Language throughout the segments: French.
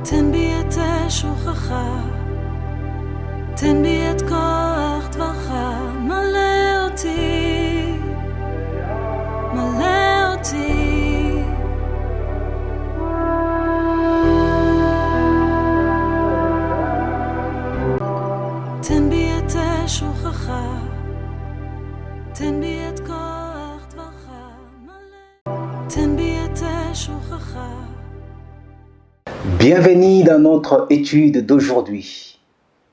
תן בי את שוכך, תן בי את כוח דברך, מלא אותי, מלא אותי. תן בי את שוכך, תן בי את כוח דברך, מלא, תן בי את שוכך. Bienvenue dans notre étude d'aujourd'hui.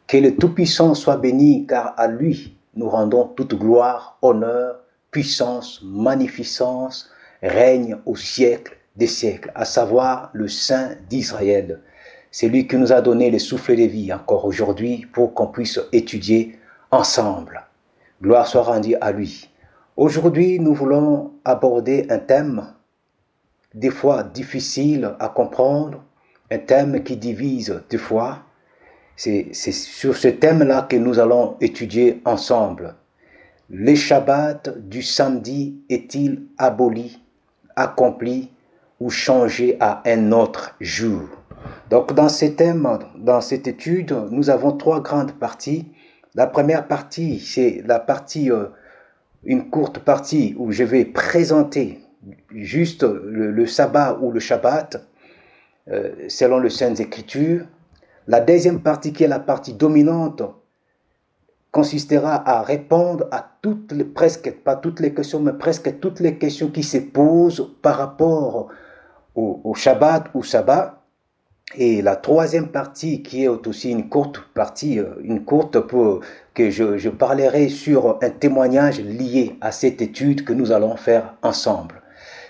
Que le Tout-Puissant soit béni, car à lui nous rendons toute gloire, honneur, puissance, magnificence, règne au siècle des siècles, à savoir le Saint d'Israël. C'est lui qui nous a donné le souffle de vie encore aujourd'hui pour qu'on puisse étudier ensemble. Gloire soit rendue à lui. Aujourd'hui, nous voulons aborder un thème des fois difficile à comprendre, un thème qui divise des fois. C'est sur ce thème-là que nous allons étudier ensemble. Le Shabbat du samedi est-il aboli, accompli ou changé à un autre jour? Donc dans ce thème, dans cette étude, nous avons trois grandes parties. La première partie, c'est la partie, une courte partie où je vais présenter juste le sabbat ou le Shabbat, selon les Saintes Écritures. La deuxième partie, qui est la partie dominante, consistera à répondre à presque pas toutes les questions, mais presque toutes les questions qui se posent par rapport au Shabbat ou Sabbat. Et la troisième partie, qui est aussi une courte partie, pour que je parlerai sur un témoignage lié à cette étude que nous allons faire ensemble.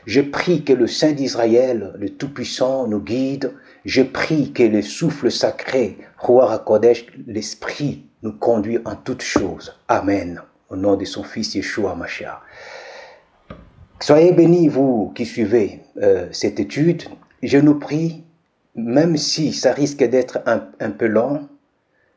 Je prie que le Saint d'Israël, le Tout-Puissant, nous guide. Je prie que le souffle sacré, Ruach HaKodesh, l'Esprit, nous conduit en toutes choses. Amen. Au nom de son Fils Yeshua Mashiach. Soyez bénis, vous qui suivez cette étude. Je nous prie, même si ça risque d'être un peu long,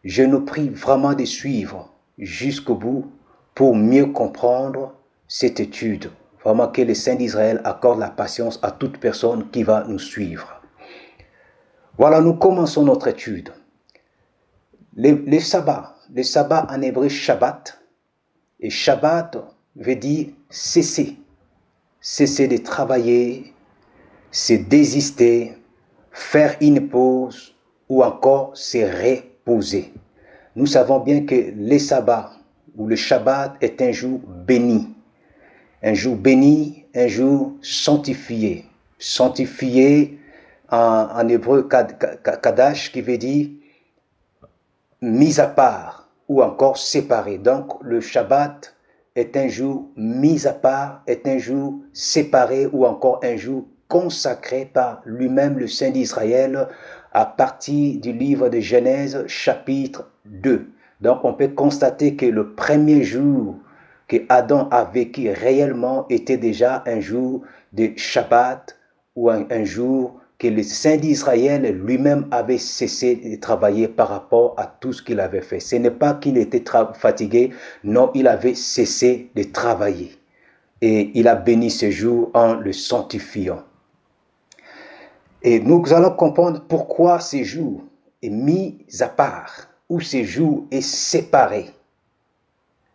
je nous prie vraiment de suivre jusqu'au bout pour mieux comprendre cette étude. Vraiment que le Saint d'Israël accorde la patience à toute personne qui va nous suivre. Voilà, nous commençons notre étude. Le sabbat en hébreu Shabbat, et Shabbat veut dire cesser. Cesser de travailler, se désister, faire une pause ou encore se reposer. Nous savons bien que le sabbat ou le Shabbat est un jour béni. Un jour béni, un jour sanctifié. Sanctifié en hébreu kadash, qui veut dire mis à part ou encore séparé. Donc le Shabbat est un jour mis à part, est un jour séparé ou encore un jour consacré par lui-même le Saint d'Israël à partir du livre de Genèse chapitre 2. Donc on peut constater que le premier jour que Adam a vécu réellement était déjà un jour de Shabbat ou un jour que le Saint d'Israël lui-même avait cessé de travailler par rapport à tout ce qu'il avait fait. Ce n'est pas qu'il était fatigué, non, il avait cessé de travailler. Et il a béni ce jour en le sanctifiant. Et nous allons comprendre pourquoi ce jour est mis à part ou ce jour est séparé.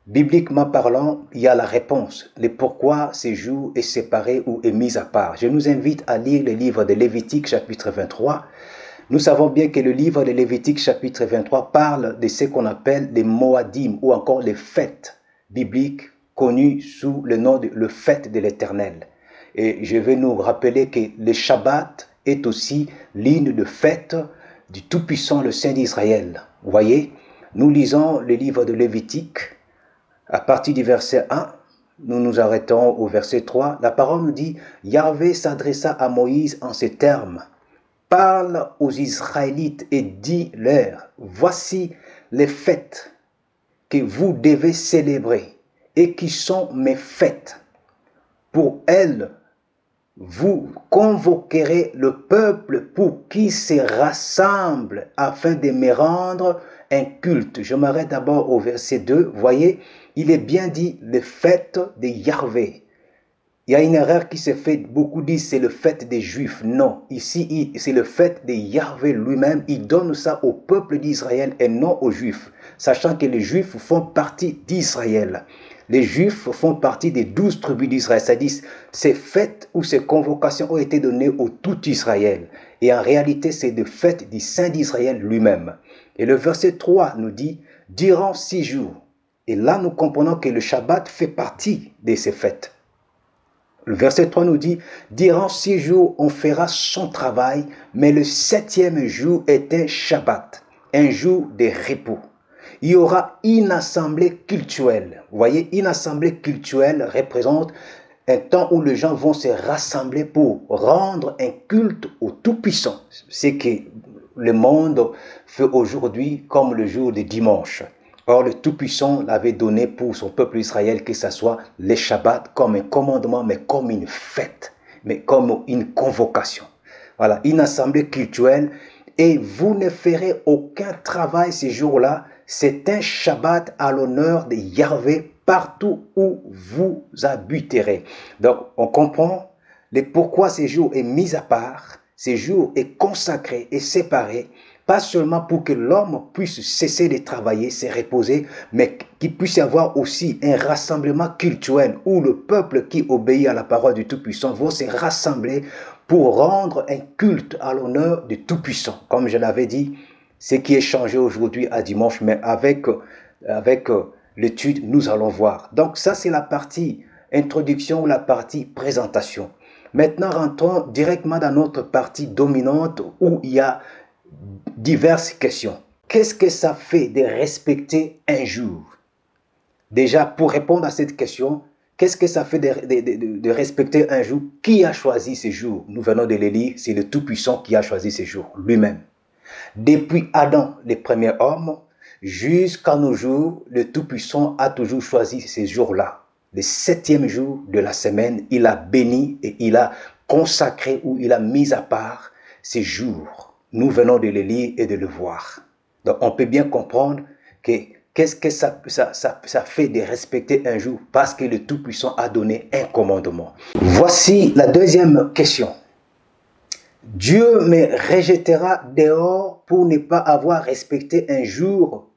Bibliquement parlant, il y a la réponse, le pourquoi ce jour est séparé ou est mis à part. Je nous invite à lire le livre de Lévitique chapitre 23. Nous savons bien que le livre de Lévitique chapitre 23 parle de ce qu'on appelle les Moadim ou encore les fêtes bibliques connues sous le nom de le fête de l'Éternel. Et je vais nous rappeler que le Shabbat est aussi l'une des fêtes du Tout-Puissant, le Saint d'Israël. Vous voyez, nous lisons le livre de Lévitique. À partir du verset 1, nous nous arrêtons au verset 3. La parole nous dit, Yahvé s'adressa à Moïse en ces termes. Parle aux Israélites et dis-leur, voici les fêtes que vous devez célébrer et qui sont mes fêtes. Pour elles, vous convoquerez le peuple pour qu'il se rassemble afin de me rendre un culte. Je m'arrête d'abord au verset 2. Voyez, il est bien dit les fêtes de Yahvé. Il y a une erreur qui s'est faite. Beaucoup disent c'est le fait des Juifs. Non, ici c'est le fait de Yahvé lui-même. Il donne ça au peuple d'Israël et non aux Juifs. Sachant que les Juifs font partie d'Israël. Les Juifs font partie des 12 tribus d'Israël. C'est-à-dire ces fêtes ou ces convocations ont été données au tout Israël. Et en réalité, c'est le fait du Saint d'Israël lui-même. Et le verset 3 nous dit, durant 6 jours. Et là, nous comprenons que le Shabbat fait partie de ces fêtes. Le verset 3 nous dit, durant 6 jours, on fera son travail, mais le 7e jour est un Shabbat, un jour de repos. Il y aura une assemblée cultuelle. Vous voyez, une assemblée cultuelle représente un temps où les gens vont se rassembler pour rendre un culte au Tout-Puissant. C'est ce que le monde fait aujourd'hui comme le jour de dimanche. Or, le Tout-Puissant l'avait donné pour son peuple Israël, que ce soit les Shabbats comme un commandement, mais comme une fête, mais comme une convocation. Voilà, une assemblée cultuelle. Et vous ne ferez aucun travail ces jours-là. C'est un Shabbat à l'honneur de Yahvé partout où vous habiterez. Donc, on comprend pourquoi ce jour est mis à part, ce jour est consacré et séparé, pas seulement pour que l'homme puisse cesser de travailler, se reposer, mais qu'il puisse y avoir aussi un rassemblement cultuel où le peuple qui obéit à la parole du Tout-Puissant va se rassembler pour rendre un culte à l'honneur du Tout-Puissant. Comme je l'avais dit, ce qui est changé aujourd'hui à dimanche, mais avec l'étude, nous allons voir. Donc ça, c'est la partie introduction ou la partie présentation. Maintenant, rentrons directement dans notre partie dominante où il y a diverses questions. Qu'est-ce que ça fait de respecter un jour? Déjà, pour répondre à cette question, qu'est-ce que ça fait de respecter un jour? Qui a choisi ce jour? Nous venons de le lire, c'est le Tout-Puissant qui a choisi ce jour, lui-même. Depuis Adam, le premier homme, jusqu'à nos jours, le Tout-Puissant a toujours choisi ces jours-là. Le 7e jour de la semaine, il a béni et il a consacré ou il a mis à part ces jours. Nous venons de le lire et de le voir. Donc on peut bien comprendre que qu'est-ce que ça fait de respecter un jour parce que le Tout-Puissant a donné un commandement. Voici la deuxième question. Dieu me rejettera dehors pour ne pas avoir respecté un jour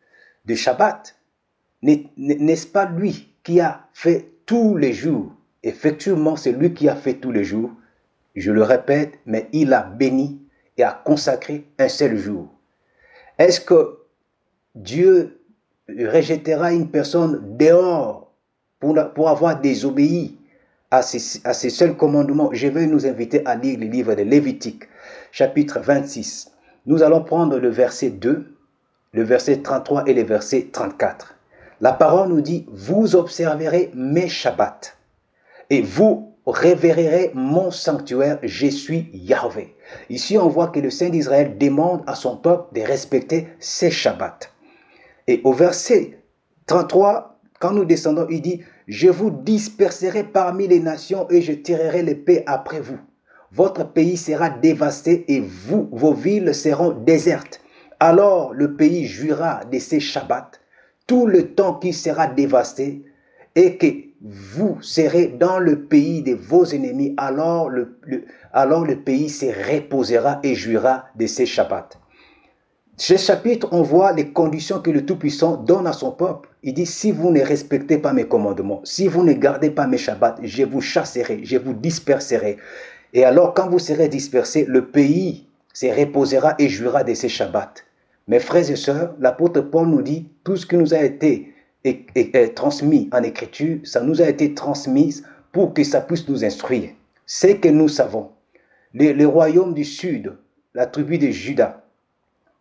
de Shabbat. N'est-ce pas lui qui a fait tous les jours? Effectivement, c'est lui qui a fait tous les jours. Je le répète, mais il a béni et a consacré un seul jour. Est-ce que Dieu rejettera une personne dehors pour avoir désobéi à ces seuls commandements? Je vais nous inviter à lire le livre de Lévitique, chapitre 26. Nous allons prendre le verset 2, le verset 33 et le verset 34. La parole nous dit, vous observerez mes Shabbats et vous révérerez mon sanctuaire, je suis Yahvé. Ici, on voit que le Saint d'Israël demande à son peuple de respecter ses Shabbats. Et au verset 33, quand nous descendons, il dit, je vous disperserai parmi les nations et je tirerai l'épée après vous. Votre pays sera dévasté et vos villes seront désertes. Alors le pays jouira de ses Shabbats tout le temps qui sera dévasté et que vous serez dans le pays de vos ennemis, alors le pays se reposera et jouira de ses Shabbats. Ce chapitre, on voit les conditions que le Tout-Puissant donne à son peuple. Il dit, si vous ne respectez pas mes commandements, si vous ne gardez pas mes Shabbats, je vous chasserai, je vous disperserai. Et alors, quand vous serez dispersés, le pays se reposera et jouira de ses Shabbats. Mes frères et sœurs, l'apôtre Paul nous dit, tout ce qui nous a été transmis en écriture, ça nous a été transmis pour que ça puisse nous instruire. C'est que nous savons. Le royaume du sud, la tribu de Juda,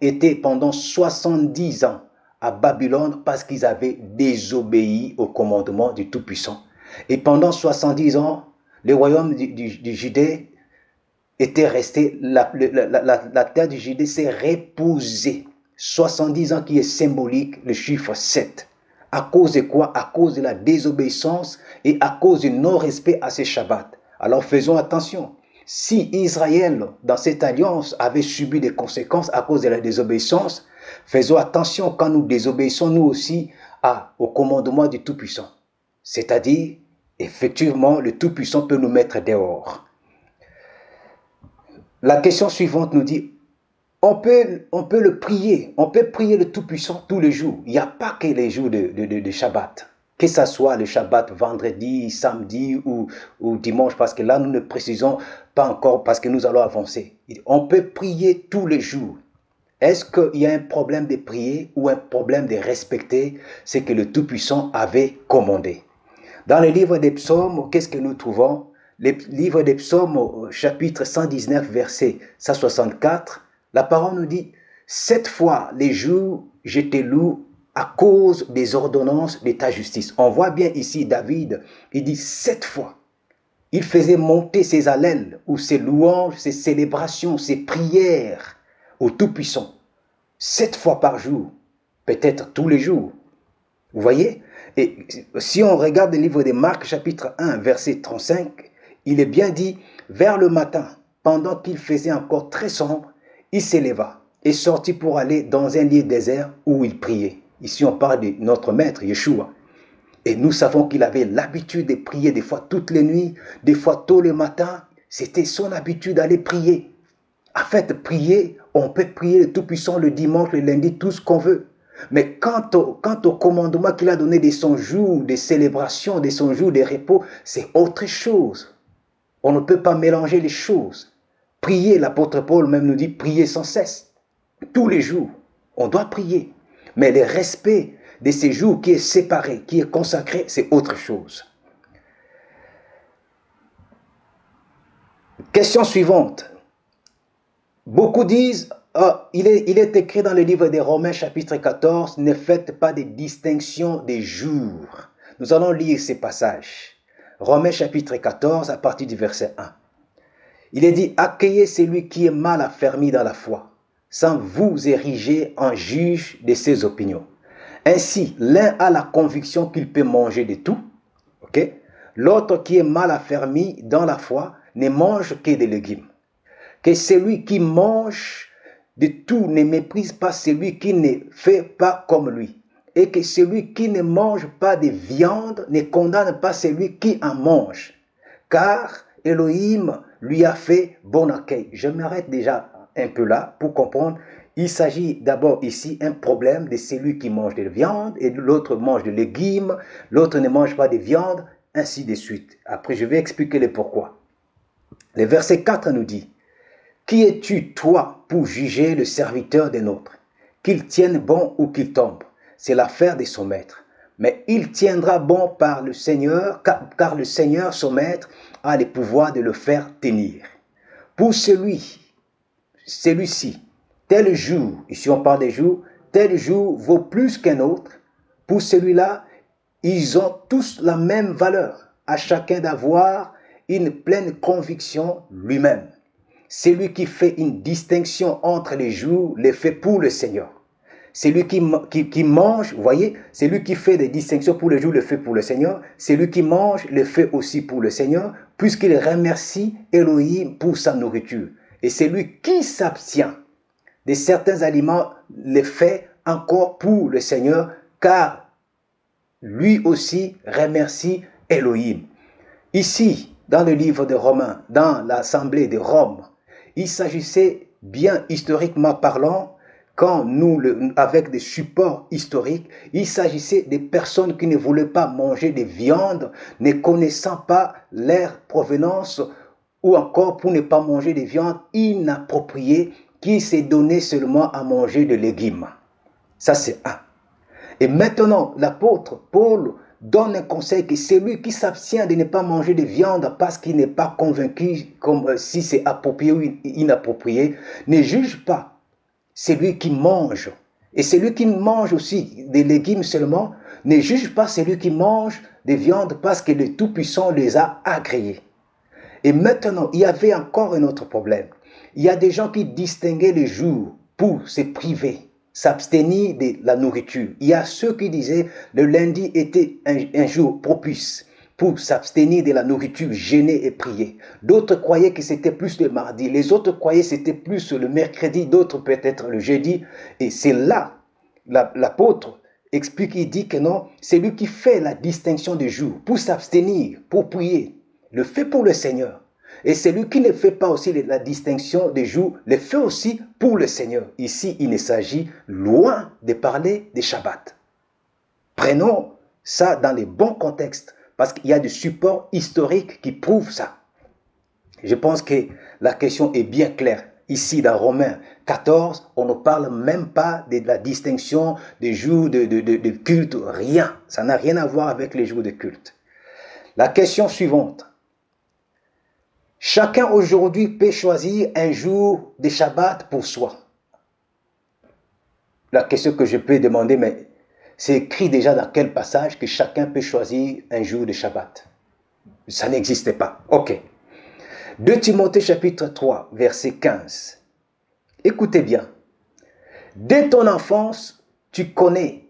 était pendant 70 ans à Babylone parce qu'ils avaient désobéi au commandement du Tout-Puissant. Et pendant 70 ans, le royaume du Judée était resté, la terre du Judée s'est reposée. 70 ans qui est symbolique, le chiffre 7. À cause de quoi? À cause de la désobéissance et à cause du non-respect à ces Shabbats. Alors faisons attention. Si Israël, dans cette alliance, avait subi des conséquences à cause de la désobéissance, faisons attention quand nous désobéissons nous aussi au commandement du Tout-Puissant. C'est-à-dire, effectivement, le Tout-Puissant peut nous mettre dehors. La question suivante nous dit, on peut le prier, on peut prier le Tout-Puissant tous les jours. Il n'y a pas que les jours de Shabbat. Que ce soit le Shabbat vendredi, samedi ou dimanche, parce que là, nous ne précisons pas encore parce que nous allons avancer. On peut prier tous les jours. Est-ce qu'il y a un problème de prier ou un problème de respecter ce que le Tout-Puissant avait commandé? Dans le livre des psaumes, qu'est-ce que nous trouvons? Le livre des psaumes, chapitre 119, verset 164, la parole nous dit, « 7 fois les jours, je te loue à cause des ordonnances de ta justice. » On voit bien ici David, il dit 7 fois. Il faisait monter ses hallels ou ses louanges, ses célébrations, ses prières au Tout-Puissant. 7 fois par jour, peut-être tous les jours. Vous voyez? Et si on regarde le livre de Marc, chapitre 1, verset 35, il est bien dit, vers le matin, pendant qu'il faisait encore très sombre, il s'éleva et sortit pour aller dans un lieu désert où il priait. Ici, on parle de notre maître, Yeshua. Et nous savons qu'il avait l'habitude de prier des fois toutes les nuits, des fois tôt le matin. C'était son habitude d'aller prier. En fait, prier, on peut prier le Tout-Puissant le dimanche, le lundi, tout ce qu'on veut. Mais quant au commandement qu'il a donné de son jour de célébration, de son jour de repos, c'est autre chose. On ne peut pas mélanger les choses. Prier, l'apôtre Paul même nous dit, prier sans cesse. Tous les jours, on doit prier. Mais le respect de ces jours qui est séparé, qui est consacré, c'est autre chose. Question suivante. Beaucoup disent, il est écrit dans le livre des Romains chapitre 14, ne faites pas de distinction des jours. Nous allons lire ces passages. Romains chapitre 14 à partir du verset 1. Il est dit, accueillez celui qui est mal affermi dans la foi, sans vous ériger en juge de ses opinions. Ainsi, l'un a la conviction qu'il peut manger de tout, okay? L'autre qui est mal affermi dans la foi ne mange que des légumes. Que celui qui mange de tout ne méprise pas celui qui ne fait pas comme lui. Et que celui qui ne mange pas de viande ne condamne pas celui qui en mange. Car Elohim lui a fait bon accueil. Je m'arrête déjà un peu là pour comprendre. Il s'agit d'abord ici un problème de celui qui mange de la viande et l'autre mange de légumes, l'autre ne mange pas de viande, ainsi de suite. Après, je vais expliquer le pourquoi. Le verset 4 nous dit, « Qui es-tu, toi, pour juger le serviteur d'un autre? Qu'il tienne bon ou qu'il tombe, c'est l'affaire de son maître. Mais il tiendra bon par le Seigneur, car le Seigneur, son maître, a le pouvoir de le faire tenir. Pour celui-ci, tel jour, ici on parle des jours, tel jour vaut plus qu'un autre. Pour celui-là, ils ont tous la même valeur, à chacun d'avoir une pleine conviction lui-même. Celui qui fait une distinction entre les jours le fait pour le Seigneur. Celui qui mange, vous voyez, celui qui fait des distinctions pour les jours le fait pour le Seigneur. Celui qui mange le fait aussi pour le Seigneur, puisqu'il remercie Elohim pour sa nourriture. Et celui qui s'abstient de certains aliments le fait encore pour le Seigneur, car lui aussi remercie Elohim. Ici, dans le livre de Romains, dans l'assemblée de Rome, il s'agissait bien historiquement parlant, avec des supports historiques, il s'agissait des personnes qui ne voulaient pas manger de viande, ne connaissant pas leur provenance, ou encore pour ne pas manger de viande inappropriée, qui s'est donné seulement à manger de légumes. Ça c'est un. Et maintenant, l'apôtre Paul donne un conseil que celui qui s'abstient de ne pas manger de viande parce qu'il n'est pas convaincu comme si c'est approprié ou inapproprié, ne juge pas celui qui mange. Et celui qui mange aussi des légumes seulement, ne juge pas celui qui mange des viandes parce que le Tout-Puissant les a agréés. Et maintenant, il y avait encore un autre problème. Il y a des gens qui distinguaient les jours pour se priver, s'abstenir de la nourriture. Il y a ceux qui disaient le lundi était un jour propice pour s'abstenir de la nourriture, jeûner et prier. D'autres croyaient que c'était plus le mardi, les autres croyaient que c'était plus le mercredi, d'autres peut-être le jeudi. Et c'est là l'apôtre explique, il dit que non, c'est lui qui fait la distinction des jours pour s'abstenir, pour prier, le fait pour le Seigneur. Et celui qui ne fait pas aussi la distinction des jours, le fait aussi pour le Seigneur. Ici, il ne s'agit loin de parler des Shabbats. Prenons ça dans les bons contextes, parce qu'il y a des supports historiques qui prouvent ça. Je pense que la question est bien claire. Ici, dans Romains 14, on ne parle même pas de la distinction des jours de culte, rien. Ça n'a rien à voir avec les jours de culte. La question suivante. Chacun aujourd'hui peut choisir un jour de Shabbat pour soi. La question que je peux demander, mais c'est écrit déjà dans quel passage que chacun peut choisir un jour de Shabbat? Ça n'existait pas. Ok. 2 Timothée chapitre 3, verset 15. Écoutez bien. Dès ton enfance, tu connais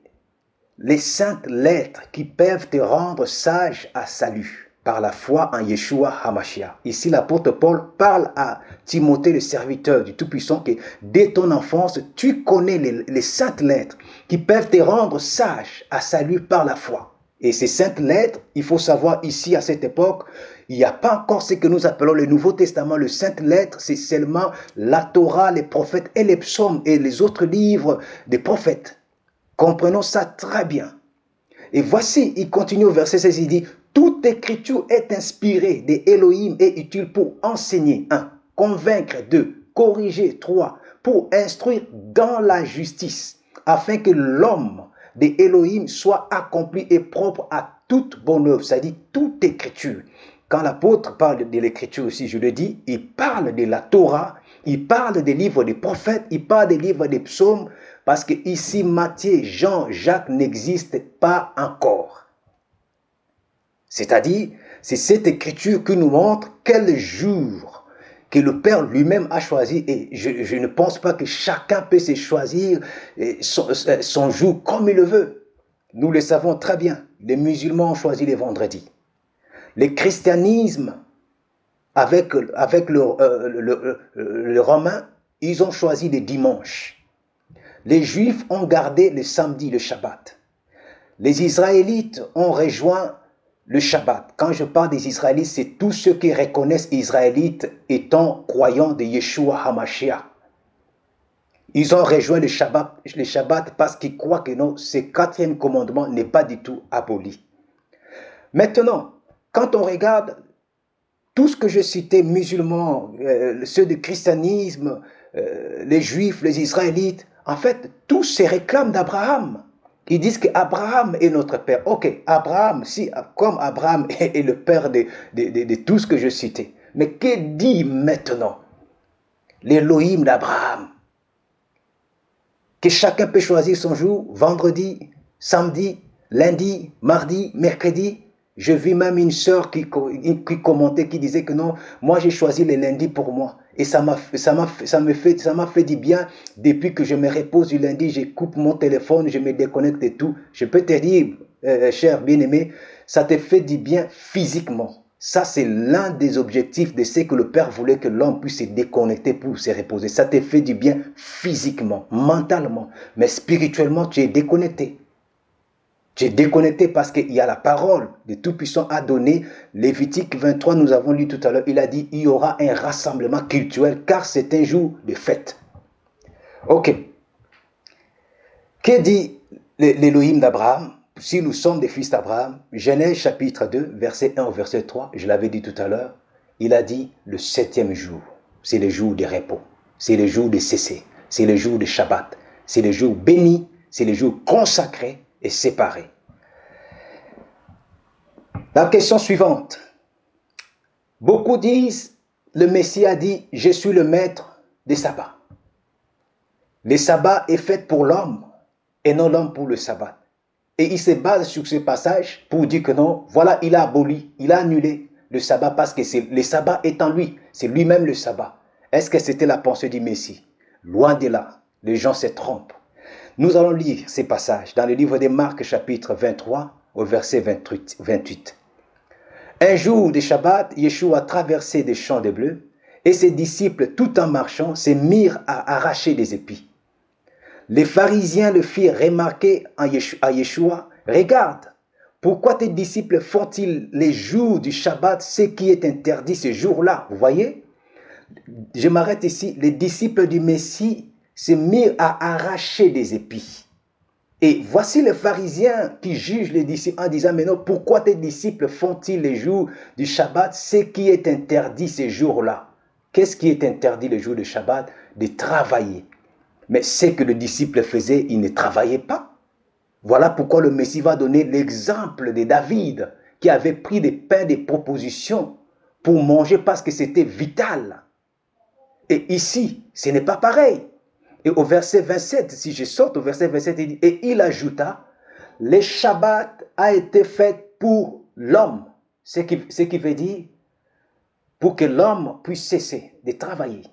les saintes lettres qui peuvent te rendre sage à salut par la foi en Yeshua HaMashiach. Ici, l'apôtre Paul parle à Timothée, le serviteur du Tout-Puissant, que dès ton enfance, tu connais les saintes lettres qui peuvent te rendre sage à salut par la foi. Et ces saintes lettres, il faut savoir ici, à cette époque, il n'y a pas encore ce que nous appelons le Nouveau Testament. Le sainte lettre, c'est seulement la Torah, les prophètes et les psaumes et les autres livres des prophètes. Comprenons ça très bien. Et voici, il continue au verset 16, il dit, toute écriture est inspirée des Elohim et utile pour enseigner, 1, convaincre, 2, corriger, 3, pour instruire dans la justice, afin que l'homme des Elohim soit accompli et propre à toute bonne œuvre, c'est-à-dire toute écriture. Quand l'apôtre parle de l'écriture aussi, je le dis, il parle de la Torah, il parle des livres des prophètes, il parle des livres des psaumes, parce que ici, Matthieu, Jean, Jacques n'existent pas encore. C'est-à-dire, c'est cette écriture qui nous montre quel jour que le Père lui-même a choisi. Et je ne pense pas que chacun peut se choisir son jour comme il le veut. Nous le savons très bien. Les musulmans ont choisi les vendredis. Le christianisme, avec le romain, ils ont choisi les dimanches. Les Juifs ont gardé le samedi, le Shabbat. Les Israélites ont rejoint le Shabbat. Quand je parle des Israélites, c'est tous ceux qui reconnaissent Israélites étant croyants de Yeshua HaMashiach. Ils ont rejoint le Shabbat parce qu'ils croient que non, ce 4e commandement n'est pas du tout aboli. Maintenant, quand on regarde tout ce que je citais, musulmans, ceux du christianisme, les Juifs, les Israélites, en fait, tous se réclament d'Abraham. Ils disent qu'Abraham est notre père. Ok, Abraham, si, comme Abraham est le père de tout ce que je citais. Mais que dit maintenant l'Élohim d'Abraham? Que chacun peut choisir son jour, vendredi, samedi, lundi, mardi, mercredi. Je vis même une sœur qui commentait, qui disait que non, moi j'ai choisi le lundi pour moi. Et ça m'a fait du bien. Depuis que je me repose du lundi, je coupe mon téléphone, je me déconnecte et tout. Je peux te dire, cher bien-aimé, ça te fait du bien physiquement. Ça, c'est l'un des objectifs de ce que le Père voulait que l'homme puisse se déconnecter pour se reposer. Ça te fait du bien physiquement, mentalement. Mais spirituellement, tu es déconnecté. Tu es déconnecté parce qu'il y a la parole de Tout-Puissant à donner. Lévitique 23, nous avons lu tout à l'heure, il a dit, il y aura un rassemblement cultuel car c'est un jour de fête. Ok. Que dit l'Élohim d'Abraham? Si nous sommes des fils d'Abraham, Genèse chapitre 2, verset 1 au verset 3, je l'avais dit tout à l'heure, il a dit le 7e jour, c'est le jour de repos, c'est le jour de cesser, c'est le jour de Shabbat, c'est le jour béni, c'est le jour consacré et séparé. La question suivante. Beaucoup disent, le Messie a dit, je suis le maître des sabbats. Le sabbat est fait pour l'homme et non l'homme pour le sabbat. Et il se base sur ce passage pour dire que non, voilà, il a aboli, il a annulé le sabbat parce que le sabbat est en lui, c'est lui-même le sabbat. Est-ce que c'était la pensée du Messie? Loin de là, les gens se trompent. Nous allons lire ces passages dans le livre de Marc chapitre 23 au verset 28. Un jour de Shabbat, Yeshua a traversé des champs de blé et ses disciples, tout en marchant, se mirent à arracher des épis. Les pharisiens le firent remarquer à Yeshua, regarde, pourquoi tes disciples font-ils les jours du Shabbat ce qui est interdit ce jour-là? Vous voyez? Je m'arrête ici. Les disciples du Messie se mirent à arracher des épis. Et voici les pharisiens qui jugent les disciples en disant, mais non, pourquoi tes disciples font-ils les jours du Shabbat ce qui est interdit ces jours-là? Qu'est-ce qui est interdit le jour du Shabbat? De travailler. Mais ce que le disciple faisait, il ne travaillait pas. Voilà pourquoi le Messie va donner l'exemple de David qui avait pris des pains de proposition pour manger parce que c'était vital. Et ici, ce n'est pas pareil. Et au verset 27, si je saute au verset 27, il dit, et il ajouta, le Shabbat a été fait pour l'homme. Ce qui veut dire, pour que l'homme puisse cesser de travailler,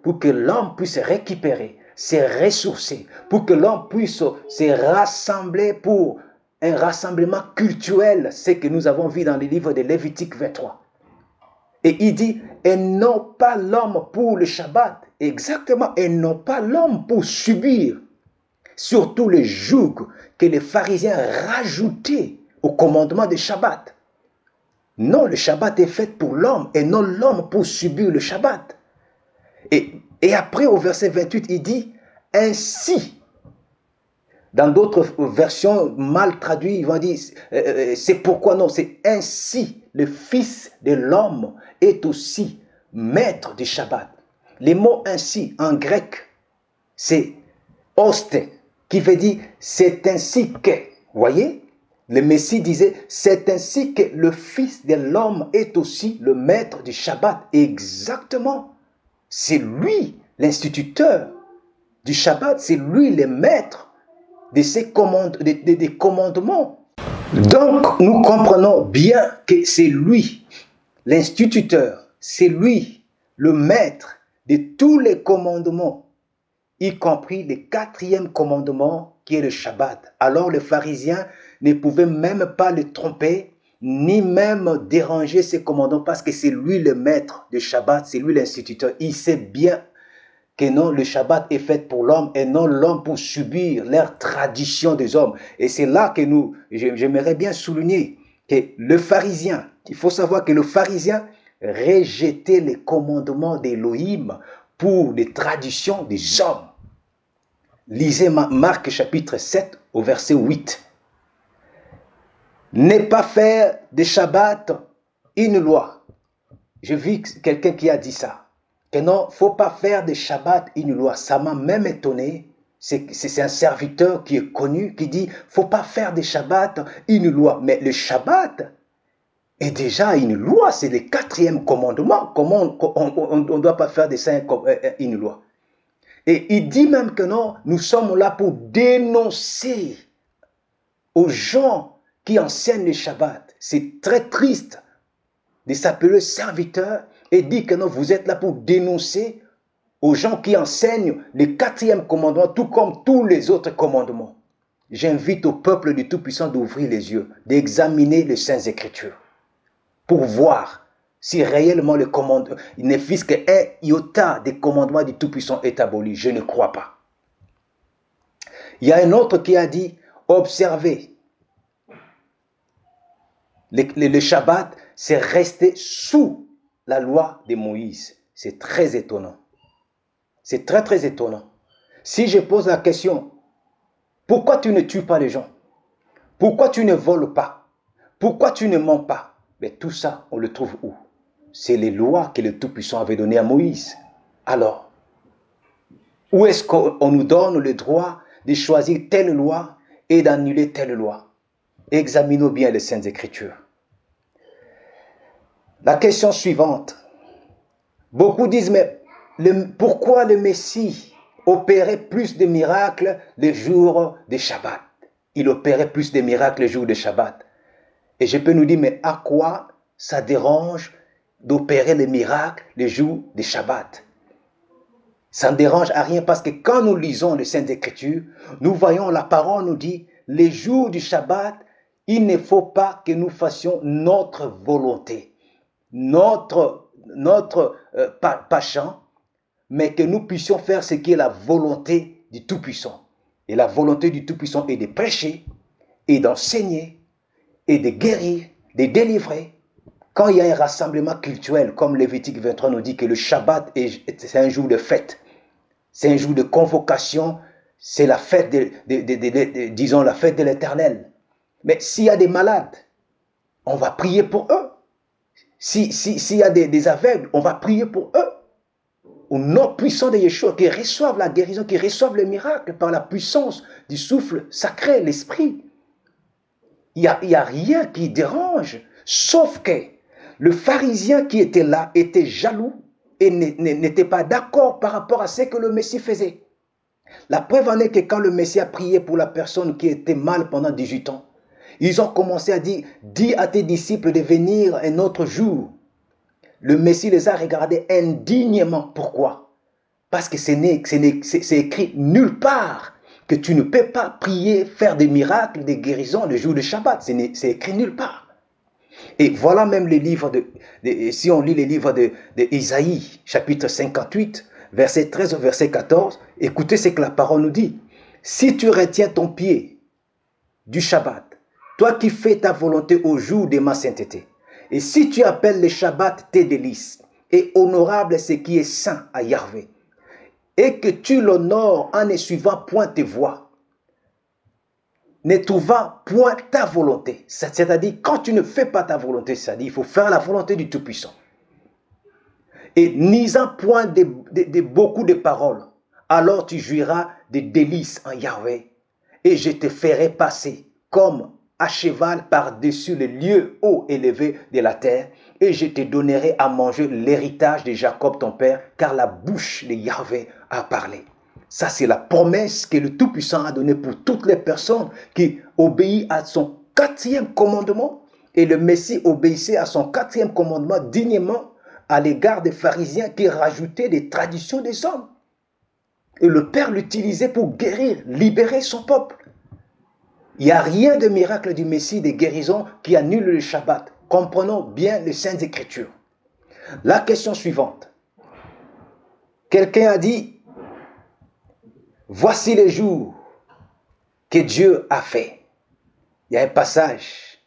pour que l'homme puisse récupérer, se ressourcer, pour que l'homme puisse se rassembler pour un rassemblement cultuel, ce que nous avons vu dans le livre de Lévitique 23. Et il dit, et non pas l'homme pour le Shabbat. Exactement, et non pas l'homme pour subir. Surtout les jougs que les pharisiens rajoutaient au commandement du Shabbat. Non, le Shabbat est fait pour l'homme et non l'homme pour subir le Shabbat. Et après au verset 28, il dit, ainsi. Dans d'autres versions mal traduites, ils vont dire, c'est pourquoi non, c'est ainsi le Fils de l'homme est aussi maître du Shabbat. Les mots ainsi en grec, c'est oste, qui veut dire c'est ainsi que. Vous voyez, le Messie disait, c'est ainsi que le Fils de l'homme est aussi le maître du Shabbat. Exactement. C'est lui l'instituteur du Shabbat, c'est lui le maître de ces des commandements. Donc, nous comprenons bien que c'est lui, l'instituteur, c'est lui, le maître de tous les commandements, y compris le 4e commandement qui est le Shabbat. Alors, les pharisiens ne pouvaient même pas le tromper, ni même déranger ces commandements, parce que c'est lui le maître du Shabbat, c'est lui l'instituteur. Il sait bien que non, le Shabbat est fait pour l'homme et non l'homme pour subir leur tradition des hommes. Et c'est là que j'aimerais bien souligner que le pharisien, il faut savoir que le pharisien rejetait les commandements d'Élohim pour les traditions des hommes. Lisez Marc chapitre 7 au verset 8. Ne pas faire de Shabbat une loi. J'ai vu quelqu'un qui a dit ça. Que non, il ne faut pas faire de Shabbat une loi. Ça m'a même étonné. C'est un serviteur qui est connu qui dit, il ne faut pas faire de Shabbat une loi. Mais le Shabbat est déjà une loi. C'est le 4e commandement. Comment on ne doit pas faire de ça une loi? Et il dit même que non, nous sommes là pour dénoncer aux gens qui enseignent le Shabbat. C'est très triste de s'appeler serviteur et dit que non, vous êtes là pour dénoncer aux gens qui enseignent le 4e commandement, tout comme tous les autres commandements. J'invite au peuple du Tout-Puissant d'ouvrir les yeux, d'examiner les Saintes Écritures, pour voir si réellement le commandement, il ne fût qu'un iota des commandements du Tout-Puissant est aboli. Je ne crois pas. Il y a un autre qui a dit, observez, le Shabbat, c'est rester sous la loi de Moïse. C'est très étonnant. C'est très très étonnant. Si je pose la question, pourquoi tu ne tues pas les gens? Pourquoi tu ne voles pas? Pourquoi tu ne mens pas? Mais tout ça, on le trouve où? C'est les lois que le Tout-Puissant avait données à Moïse. Alors, où est-ce qu'on nous donne le droit de choisir telle loi et d'annuler telle loi? Examinons bien les Saintes Écritures. La question suivante. Beaucoup disent, mais pourquoi le Messie opérait plus de miracles le jour de Shabbat? Il opérait plus de miracles le jour de Shabbat. Et je peux nous dire, mais à quoi ça dérange d'opérer les miracles le jour de Shabbat? Ça ne dérange à rien parce que quand nous lisons les Saintes Écritures, nous voyons la parole nous dit, les jours du Shabbat, il ne faut pas que nous fassions notre volonté. Notre passion, mais que nous puissions faire ce qui est la volonté du Tout-Puissant. Et la volonté du Tout-Puissant est de prêcher et d'enseigner et de guérir, de délivrer. Quand il y a un rassemblement culturel, comme Lévitique 23 nous dit que le Shabbat, c'est un jour de fête, c'est un jour de convocation, c'est la fête disons la fête de l'Éternel. Mais s'il y a des malades, on va prier pour eux. S'il y a des aveugles, on va prier pour eux. Au nom puissant de Yeshua, qui reçoivent la guérison, qui reçoivent le miracle par la puissance du souffle sacré, l'esprit. Il n'y a rien qui dérange, sauf que le pharisien qui était là était jaloux et n'était pas d'accord par rapport à ce que le Messie faisait. La preuve en est que quand le Messie a prié pour la personne qui était mal pendant 18 ans, ils ont commencé à dire, dis à tes disciples de venir un autre jour. Le Messie les a regardés indignement. Pourquoi? Parce que c'est écrit nulle part que tu ne peux pas prier, faire des miracles, des guérisons le jour de Shabbat. C'est écrit nulle part. Et voilà même les livres si on lit les livres d'Isaïe, chapitre 58, verset 13 au verset 14, écoutez ce que la parole nous dit. Si tu retiens ton pied du Shabbat, toi qui fais ta volonté au jour de ma sainteté, et si tu appelles le Shabbat tes délices, et honorable ce qui est saint à Yahvé, et que tu l'honores en ne suivant point tes voies, ne trouvant point ta volonté, c'est-à-dire quand tu ne fais pas ta volonté, c'est-à-dire il faut faire la volonté du Tout-Puissant, et nisant point de beaucoup de paroles, alors tu jouiras des délices en Yahvé, et je te ferai passer comme à cheval par-dessus les lieux hauts élevés de la terre, et je te donnerai à manger l'héritage de Jacob ton père, car la bouche de Yahvé a parlé. Ça, c'est la promesse que le Tout-Puissant a donnée pour toutes les personnes qui obéissent à son 4e commandement. Et le Messie obéissait à son 4e commandement dignement à l'égard des pharisiens qui rajoutaient des traditions des hommes. Et le Père l'utilisait pour guérir, libérer son peuple. Il n'y a rien de miracle du Messie, de guérison qui annule le Shabbat. Comprenons bien les Saintes Écritures. La question suivante. Quelqu'un a dit, voici les jours que Dieu a fait. Il y a un passage.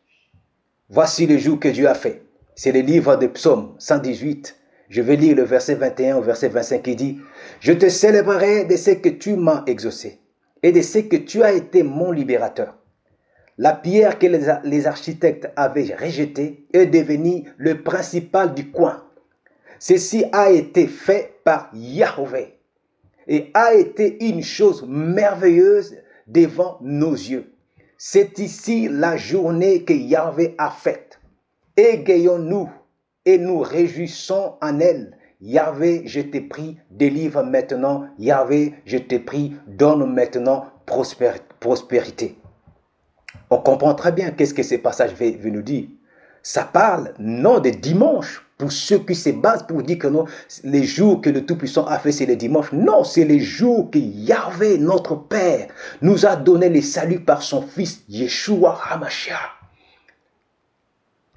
Voici les jours que Dieu a fait. C'est le livre de Psaume 118. Je vais lire le verset 21 au verset 25 qui dit, je te célébrerai de ce que tu m'as exaucé et de ce que tu as été mon libérateur. La pierre que les architectes avaient rejetée est devenue le principal du coin. Ceci a été fait par Yahvé et a été une chose merveilleuse devant nos yeux. C'est ici la journée que Yahvé a faite. Égayons-nous et nous réjouissons en elle. Yahvé, je t'ai pris, délivre maintenant. Yahvé, je t'ai pris, donne maintenant prospérité. On comprend très bien qu'est-ce que ce passage veut nous dire. Ça parle non de dimanche, pour ceux qui se basent pour dire que non, les jours que le Tout-Puissant a fait, c'est les dimanches. Non, c'est les jours que Yahvé, notre Père, nous a donné le salut par son Fils, Yeshua HaMashiach.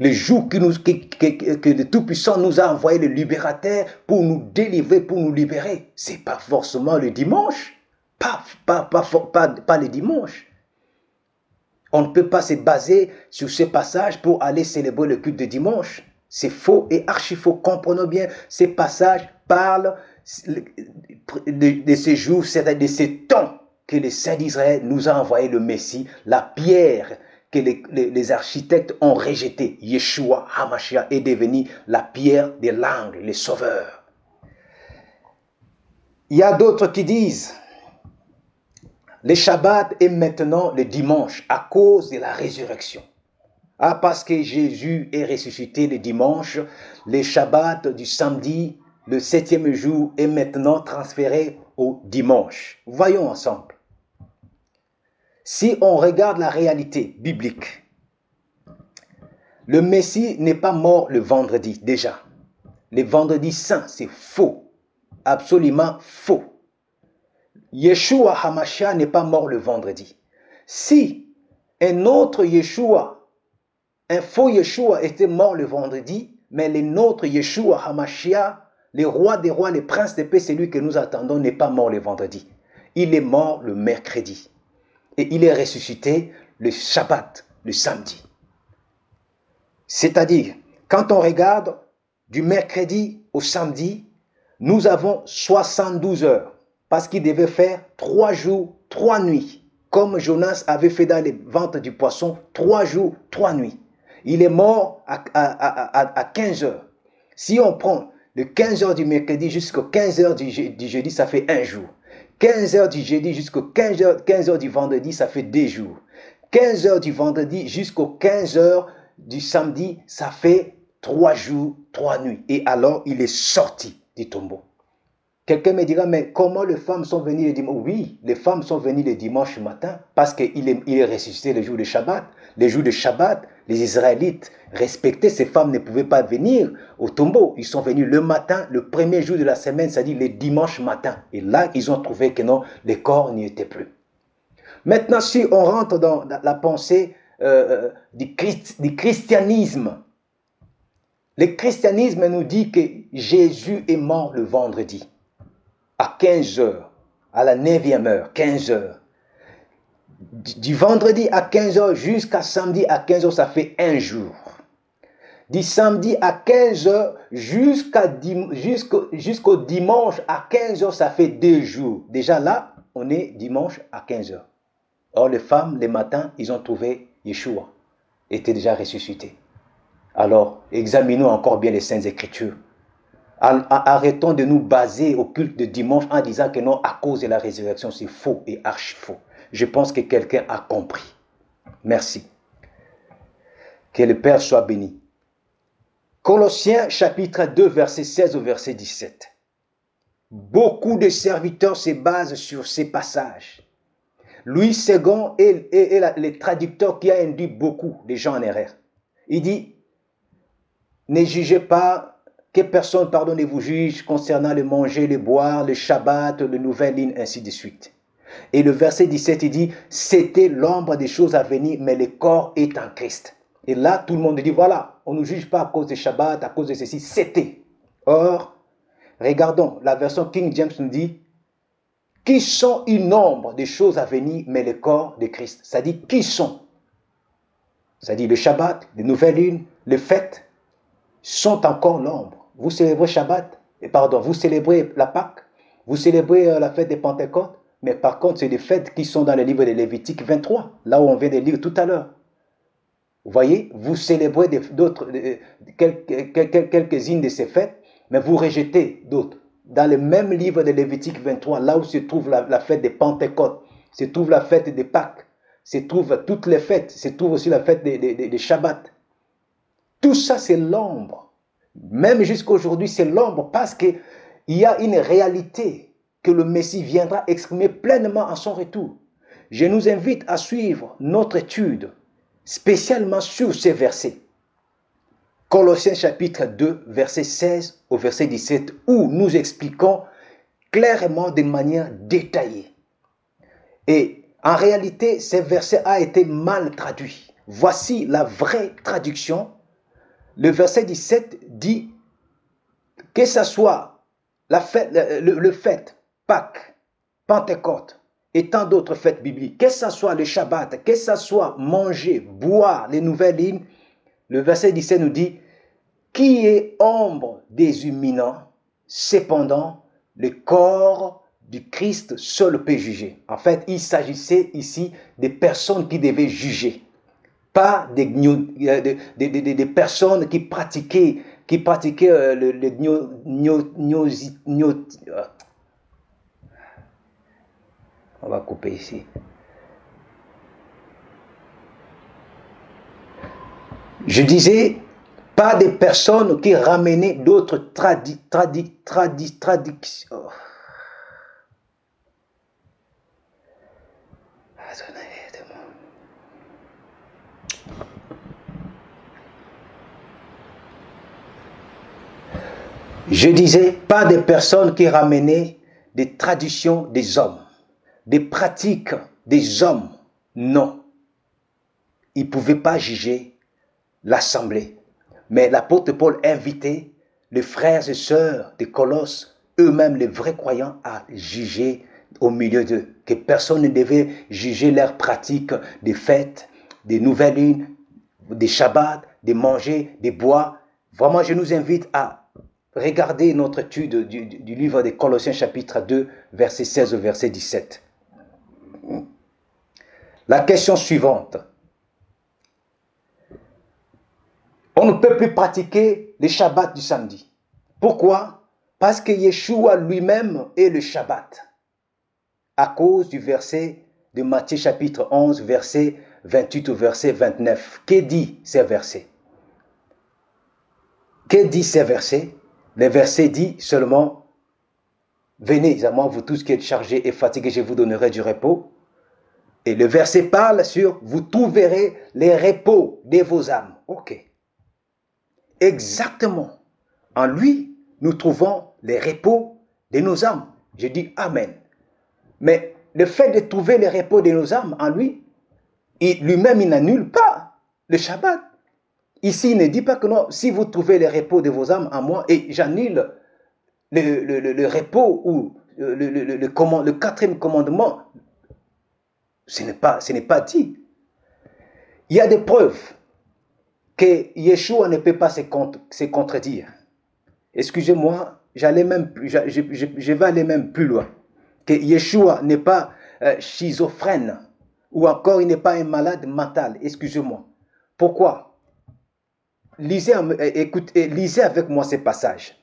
Les jours que le Tout-Puissant nous a envoyé le libérateur pour nous délivrer, pour nous libérer. Ce n'est pas forcément le dimanche, pas le dimanche. On ne peut pas se baser sur ce passage pour aller célébrer le culte de dimanche. C'est faux et archi faux. Comprenons bien, ces passages parlent de ces jours, c'est-à-dire de ces temps que les saints d'Israël nous a envoyé le Messie, la pierre que les architectes ont rejetée. Yeshua HaMashiach est devenu la pierre de l'angle, le sauveur. Il y a d'autres qui disent, le Shabbat est maintenant le dimanche à cause de la résurrection. Ah, parce que Jésus est ressuscité le dimanche, le Shabbat du samedi, le 7e jour, est maintenant transféré au dimanche. Voyons ensemble. Si on regarde la réalité biblique, le Messie n'est pas mort le vendredi déjà. Le vendredi saint, c'est faux, absolument faux. Yeshua HaMashiach n'est pas mort le vendredi. Si un autre Yeshua, un faux Yeshua était mort le vendredi, mais le nôtre Yeshua HaMashiach, le roi des rois, le prince de paix, celui que nous attendons, n'est pas mort le vendredi. Il est mort le mercredi. Et il est ressuscité le Shabbat, le samedi. C'est-à-dire, quand on regarde du mercredi au samedi, nous avons 72 heures. Parce qu'il devait faire 3 jours, 3 nuits. Comme Jonas avait fait dans les ventres du poisson, 3 jours, 3 nuits. Il est mort à 15 heures. Si on prend de 15 heures du mercredi jusqu'aux 15 heures du jeudi, ça fait 1 jour. 15 heures du jeudi jusqu'aux 15 heures du vendredi, ça fait 2 jours. 15 heures du vendredi jusqu'aux 15 heures du samedi, ça fait 3 jours, 3 nuits. Et alors, il est sorti du tombeau. Quelqu'un me dira, mais comment les femmes sont venues le dimanche? Oui, les femmes sont venues le dimanche matin parce qu'il est ressuscité le jour de Shabbat. Les jours de Shabbat, les Israélites respectaient, ces femmes ne pouvaient pas venir au tombeau. Ils sont venus le matin, le premier jour de la semaine, c'est-à-dire le dimanche matin. Et là, ils ont trouvé que non, les corps n'y étaient plus. Maintenant, si on rentre dans la pensée du christianisme, le christianisme nous dit que Jésus est mort le vendredi. À 15 heures, à la 9e heure, 15 heures. Du vendredi à 15 heures jusqu'à samedi à 15 heures, ça fait 1 jour. Du samedi à 15 heures jusqu'au dimanche à 15 heures, ça fait 2 jours. Déjà là, on est dimanche à 15 heures. Or, les femmes, les matins, ils ont trouvé Yeshua, était déjà ressuscité. Alors, examinons encore bien les Saintes Écritures. Arrêtons de nous baser au culte de dimanche en disant que non, à cause de la résurrection, c'est faux et archi faux. Je pense que quelqu'un a compris. Merci. Que le Père soit béni. Colossiens chapitre 2, verset 16 au verset 17. Beaucoup de serviteurs se basent sur ces passages. Louis II est le traducteur qui a induit beaucoup de gens en erreur. Il dit, ne jugez pas, que personne, ne vous juge concernant le manger, le boire, le Shabbat, le nouvel ligne, ainsi de suite. Et le verset 17, il dit, c'était l'ombre des choses à venir, mais le corps est en Christ. Et là, tout le monde dit, voilà, on ne juge pas à cause du Shabbat, à cause de ceci, c'était. Or, regardons, la version King James nous dit, qui sont une ombre des choses à venir, mais le corps de Christ. Ça dit, qui sont? Ça dit, le Shabbat, les nouvelles lunes, les fêtes, sont encore l'ombre. Vous célébrez Shabbat, vous célébrez la Pâque, vous célébrez la fête des Pentecôtes, mais par contre, c'est des fêtes qui sont dans le livre de Lévitique 23, là où on vient de lire tout à l'heure. Vous voyez, vous célébrez quelques-unes de ces fêtes, mais vous rejetez d'autres. Dans le même livre de Lévitique 23, là où se trouve la fête des Pentecôtes, se trouve la fête des Pâques, se trouve toutes les fêtes, se trouve aussi la fête des Shabbat. Tout ça, c'est l'ombre. Même jusqu'à aujourd'hui, c'est l'ombre parce qu'il y a une réalité que le Messie viendra exprimer pleinement à son retour. Je nous invite à suivre notre étude, spécialement sur ces versets. Colossiens chapitre 2, verset 16 au verset 17, où nous expliquons clairement de manière détaillée. Et en réalité, ce verset a été mal traduit. Voici la vraie traduction. Le verset 17 dit que ce soit la fête, le fête, Pâques, Pentecôte et tant d'autres fêtes bibliques, que ce soit le Shabbat, que ce soit manger, boire, les nouvelles lignes, le verset 17 nous dit qui est ombre des imminents, cependant le corps du Christ seul peut juger. En fait, il s'agissait ici des personnes qui devaient juger. Pas des personnes qui pratiquaient le on va couper ici. Je disais, pas des personnes qui ramenaient d'autres traditions. Je disais, pas des personnes qui ramenaient des traditions des hommes, des pratiques des hommes. Non. Ils ne pouvaient pas juger l'assemblée. Mais l'apôtre Paul invitait les frères et sœurs de Colosse, eux-mêmes les vrais croyants, à juger au milieu d'eux, que personne ne devait juger leurs pratiques des fêtes, des nouvelles lunes, des shabbats, des manger, des boire. Vraiment, je nous invite à regarder notre étude du livre des Colossiens chapitre 2, verset 16 au verset 17. La question suivante. On ne peut plus pratiquer les shabbats du samedi. Pourquoi? Parce que Yeshua lui-même est le Shabbat. À cause du verset de Matthieu chapitre 11, verset 28 au verset 29. Que dit ces versets? Que dit ces versets? Les versets dit seulement, venez à moi, vous tous qui êtes chargés et fatigués, je vous donnerai du repos. Et le verset parle sur, vous trouverez les repos de vos âmes. Ok. Exactement. En lui, nous trouvons les repos de nos âmes. Je dis Amen. Mais le fait de trouver les repos de nos âmes en lui, lui-même, il n'annule pas le Shabbat. Ici, il ne dit pas que non, si vous trouvez les repos de vos âmes en moi, et j'annule le repos ou le quatrième commandement, ce n'est pas dit. Il y a des preuves que Yeshua ne peut pas se contredire. Excusez-moi, je vais aller même plus loin. Que Yeshua n'est pas schizophrène ou encore il n'est pas un malade mental. Excusez-moi. Pourquoi? Lisez avec moi ces passages.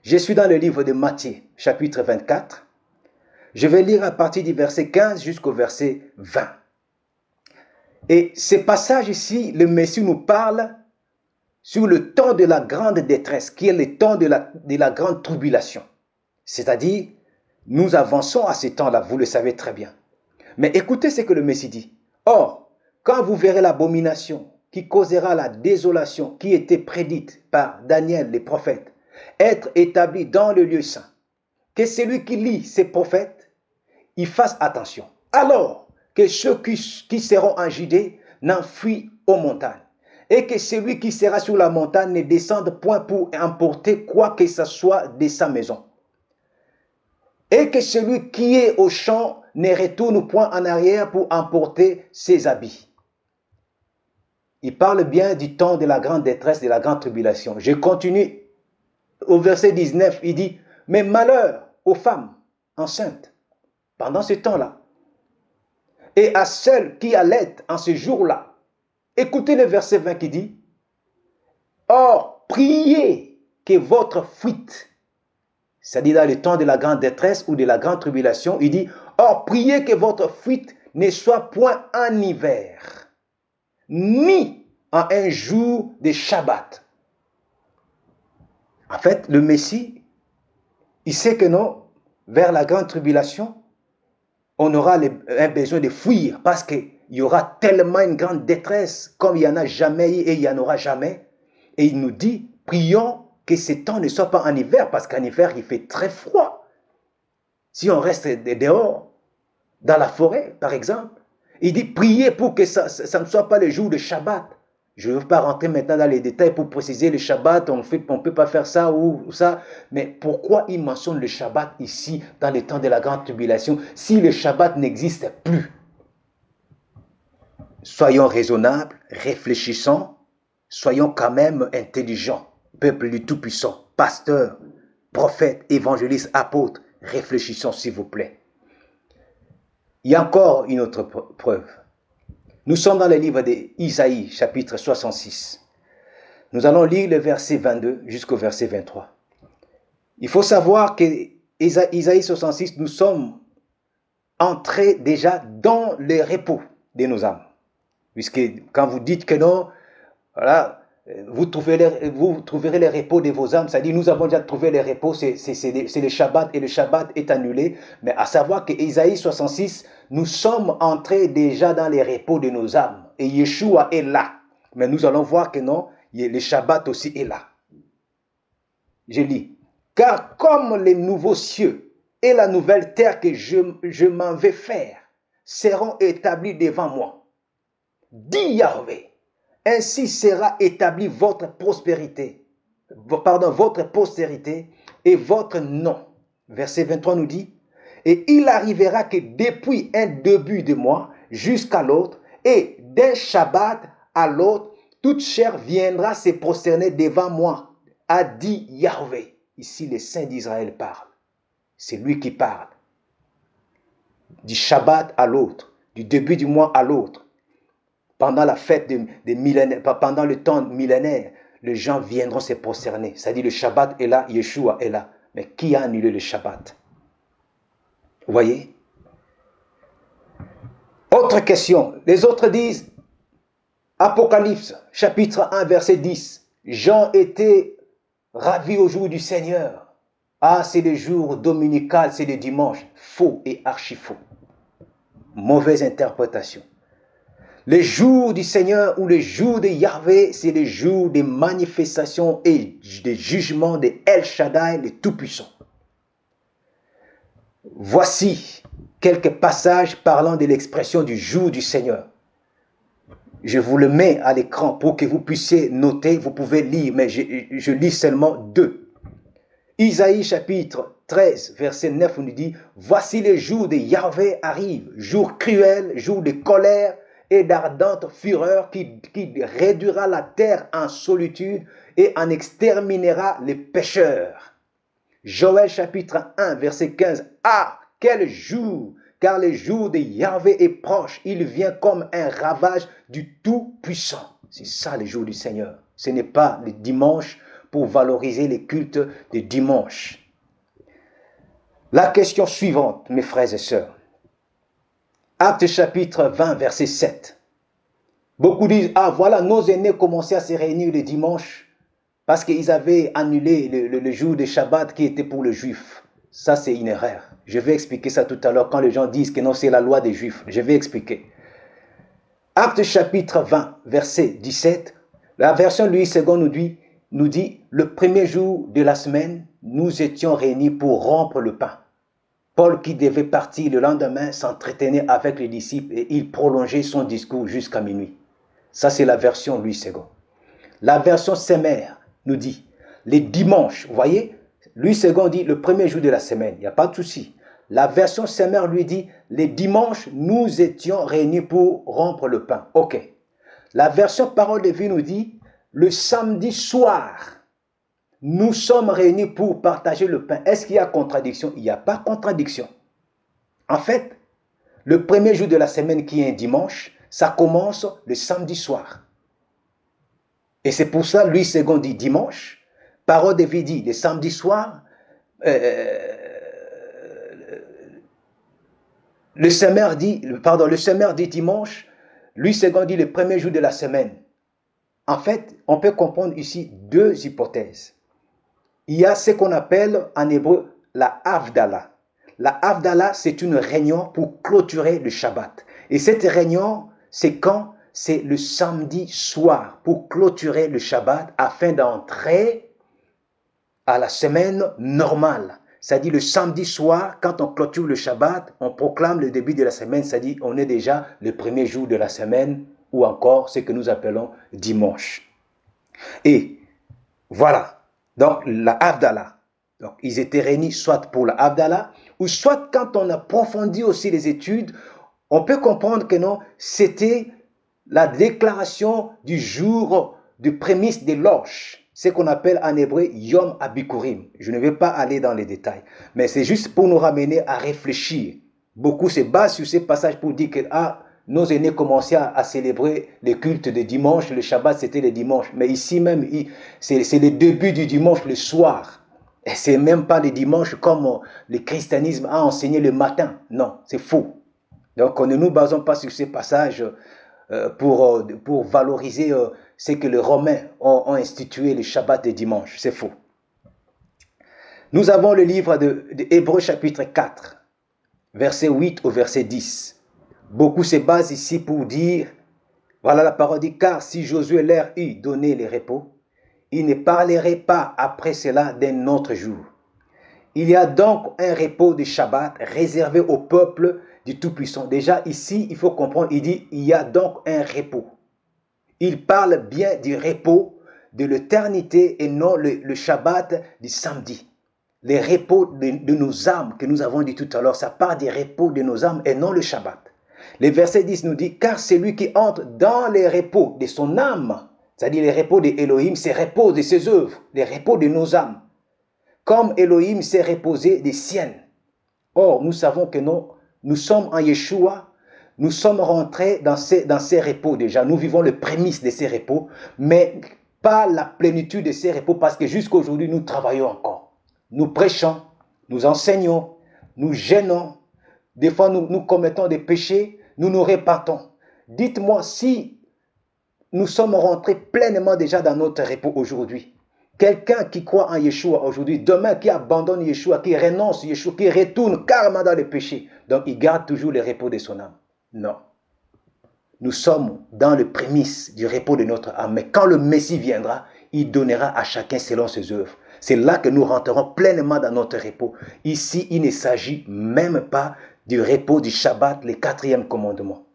Je suis dans le livre de Matthieu, chapitre 24. Je vais lire à partir du verset 15 jusqu'au verset 20. Et ces passages ici, le Messie nous parle sur le temps de la grande détresse, qui est le temps de la grande tribulation. C'est-à-dire, nous avançons à ce temps-là, vous le savez très bien. Mais écoutez ce que le Messie dit. Or, quand vous verrez l'abomination qui causera la désolation qui était prédite par Daniel, les prophètes, être établie dans le lieu saint, que celui qui lit ces prophètes, il fasse attention. Alors que ceux qui seront en Judée n'enfuient aux montagnes, et que celui qui sera sur la montagne ne descende point pour emporter quoi que ce soit de sa maison. Et que celui qui est au champ ne retourne point en arrière pour emporter ses habits. Il parle bien du temps de la grande détresse, de la grande tribulation. Je continue au verset 19, il dit, mais malheur aux femmes enceintes pendant ce temps-là, et à celles qui allaitent en ce jour-là. Écoutez le verset 20 qui dit, or, priez que votre fuite, c'est-à-dire dans le temps de la grande détresse ou de la grande tribulation, il dit, or, priez que votre fuite ne soit point en hiver, ni en un jour de Shabbat. En fait, le Messie, il sait que non, vers la grande tribulation, on aura un besoin de fuir parce qu'il y aura tellement une grande détresse comme il n'y en a jamais eu et il n'y en aura jamais. Et il nous dit, prions que ce temps ne soit pas en hiver parce qu'en hiver, il fait très froid. Si on reste dehors, dans la forêt, par exemple, il dit, priez pour que ça ne soit pas le jour de Shabbat. Je ne veux pas rentrer maintenant dans les détails pour préciser le Shabbat, on ne peut pas faire ça ou ça. Mais pourquoi il mentionne le Shabbat ici, dans les temps de la grande tribulation, si le Shabbat n'existe plus? Soyons raisonnables, réfléchissons, soyons quand même intelligents, peuple du Tout-Puissant, pasteurs, prophètes, évangélistes, apôtres, réfléchissons s'il vous plaît. Il y a encore une autre preuve. Nous sommes dans le livre d'Isaïe, chapitre 66. Nous allons lire le verset 22 jusqu'au verset 23. Il faut savoir que Isaïe 66, nous sommes entrés déjà dans le repos de nos âmes. Puisque quand vous dites que non, voilà, vous trouverez le repos de vos âmes, c'est-à-dire nous avons déjà trouvé le repos, c'est le Shabbat et le Shabbat est annulé. Mais à savoir que Isaïe 66, nous sommes entrés déjà dans les repos de nos âmes. Et Yeshua est là. Mais nous allons voir que non, le Shabbat aussi est là. Je lis. Car comme les nouveaux cieux et la nouvelle terre que je m'en vais faire seront établis devant moi, dit Yahweh, ainsi sera établie votre prospérité, votre postérité et votre nom. Verset 23 nous dit, Et il arrivera que depuis un début de mois jusqu'à l'autre, et d'un Shabbat à l'autre, toute chair viendra se prosterner devant moi, a dit Yahweh. Ici, le Saint d'Israël parle. C'est lui qui parle. Du Shabbat à l'autre, du début du mois à l'autre. Pendant la fête des millénaires, pendant le temps millénaire, les gens viendront se prosterner. C'est-à-dire le Shabbat est là, Yeshua est là. Mais qui a annulé le Shabbat? Vous voyez? Autre question. Les autres disent, Apocalypse, chapitre 1, verset 10. Jean était ravi au jour du Seigneur. Ah, c'est le jour dominical, c'est le dimanche. Faux et archi-faux. Mauvaise interprétation. Le jour du Seigneur ou le jour de Yahvé, c'est le jour des manifestations et des jugements de El Shaddai, le Tout-Puissant. Voici quelques passages parlant de l'expression du jour du Seigneur. Je vous le mets à l'écran pour que vous puissiez noter, vous pouvez lire, mais je lis seulement deux. Isaïe chapitre 13, verset 9, on nous dit, « Voici le jour de Yahvé arrive, jour cruel, jour de colère, et d'ardente fureur qui réduira la terre en solitude et en exterminera les pécheurs. » Joël chapitre 1 verset 15. Ah, quel jour! Car le jour de Yahvé est proche. Il vient comme un ravage du Tout-Puissant. C'est ça le jour du Seigneur. Ce n'est pas le dimanche pour valoriser les cultes de dimanche. La question suivante, mes frères et sœurs. Actes chapitre 20, verset 7. Beaucoup disent, ah voilà, nos aînés commençaient à se réunir le dimanche parce qu'ils avaient annulé le jour de Shabbat qui était pour les Juifs. Ça, c'est une erreur. Je vais expliquer ça tout à l'heure quand les gens disent que non, c'est la loi des Juifs. Je vais expliquer. Actes chapitre 20, verset 17. La version Louis II nous dit, le premier jour de la semaine, nous étions réunis pour rompre le pain. Paul, qui devait partir le lendemain, s'entretenait avec les disciples et il prolongeait son discours jusqu'à minuit. Ça, c'est la version Louis II. La version Semer nous dit, les dimanches, vous voyez, Louis II dit le premier jour de la semaine, il n'y a pas de souci. La version Semer lui dit, les dimanches, nous étions réunis pour rompre le pain. Ok. La version Parole de vie nous dit, le samedi soir, nous sommes réunis pour partager le pain. Est-ce qu'il y a contradiction? Il n'y a pas contradiction. En fait, le premier jour de la semaine qui est un dimanche, ça commence le samedi soir. Et c'est pour ça, Louis II dit dimanche, Parole de vie dit le samedi soir, le Semer dit dimanche, Louis II dit le premier jour de la semaine. En fait, on peut comprendre ici deux hypothèses. Il y a ce qu'on appelle en hébreu la Havdalah. La Havdalah, c'est une réunion pour clôturer le Shabbat. Et cette réunion, c'est quand? C'est le samedi soir pour clôturer le Shabbat afin d'entrer à la semaine normale. C'est-à-dire le samedi soir, quand on clôture le Shabbat, on proclame le début de la semaine, c'est-à-dire on est déjà le premier jour de la semaine ou encore ce que nous appelons dimanche. Et voilà. Donc, la Havdalah. Donc, ils étaient réunis soit pour la Havdalah, ou soit quand on approfondit aussi les études, on peut comprendre que non, c'était la déclaration du jour de prémisse des loges, ce qu'on appelle en hébreu Yom Abikurim. Je ne vais pas aller dans les détails, mais c'est juste pour nous ramener à réfléchir. Beaucoup se basent sur ces passages pour dire que nos aînés commençaient à célébrer les cultes de dimanche, le Shabbat c'était le dimanche. Mais ici même, c'est le début du dimanche, le soir. Et c'est même pas le dimanche comme le christianisme a enseigné le matin. Non, c'est faux. Donc ne nous basons pas sur ces passages pour valoriser ce que les Romains ont institué le Shabbat de dimanche. C'est faux. Nous avons le livre de Hébreux chapitre 4, verset 8 au verset 10. Beaucoup se basent ici pour dire, voilà la parole dit, car si Josué leur eût donné le repos, il ne parlerait pas après cela d'un autre jour. Il y a donc un repos de Shabbat réservé au peuple du Tout-Puissant. Déjà ici, il faut comprendre, il dit, il y a donc un repos. Il parle bien du repos de l'éternité et non le Shabbat du samedi. les repos de nos âmes que nous avons dit tout à l'heure, ça part des repos de nos âmes et non le Shabbat. Le verset 10 nous dit, car celui qui entre dans les repos de son âme, c'est-à-dire les repos d'Élohim, c'est repos de ses œuvres, les repos de nos âmes, comme Élohim s'est reposé des siennes. Or, nous savons que nous sommes en Yeshua, nous sommes rentrés dans ces repos déjà, nous vivons le prémisse de ces repos, mais pas la plénitude de ces repos parce que jusqu'à aujourd'hui, nous travaillons encore. Nous prêchons, nous enseignons, nous gênons, des fois nous commettons des péchés, nous nous répandons. Dites-moi si nous sommes rentrés pleinement déjà dans notre repos aujourd'hui. Quelqu'un qui croit en Yeshua aujourd'hui, demain qui abandonne Yeshua, qui renonce Yeshua, qui retourne carrément dans le péché, donc il garde toujours le repos de son âme. Non. Nous sommes dans le prémisse du repos de notre âme. Mais quand le Messie viendra, il donnera à chacun selon ses œuvres. C'est là que nous rentrerons pleinement dans notre repos. Ici, il ne s'agit même pas du repos du Shabbat, le 4e commandement.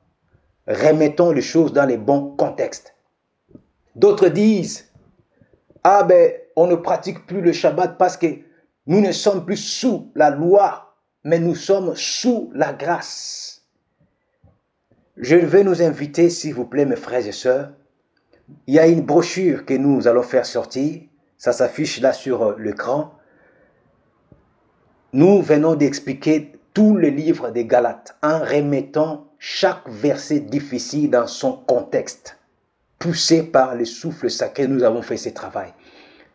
Remettons les choses dans les bons contextes. D'autres disent, ah ben, on ne pratique plus le Shabbat parce que nous ne sommes plus sous la loi, mais nous sommes sous la grâce. Je vais nous inviter, s'il vous plaît, mes frères et sœurs. Il y a une brochure que nous allons faire sortir. Ça s'affiche là sur l'écran. Nous venons d'expliquer tout le livre des Galates en remettant chaque verset difficile dans son contexte. Poussé par le souffle sacré, nous avons fait ce travail.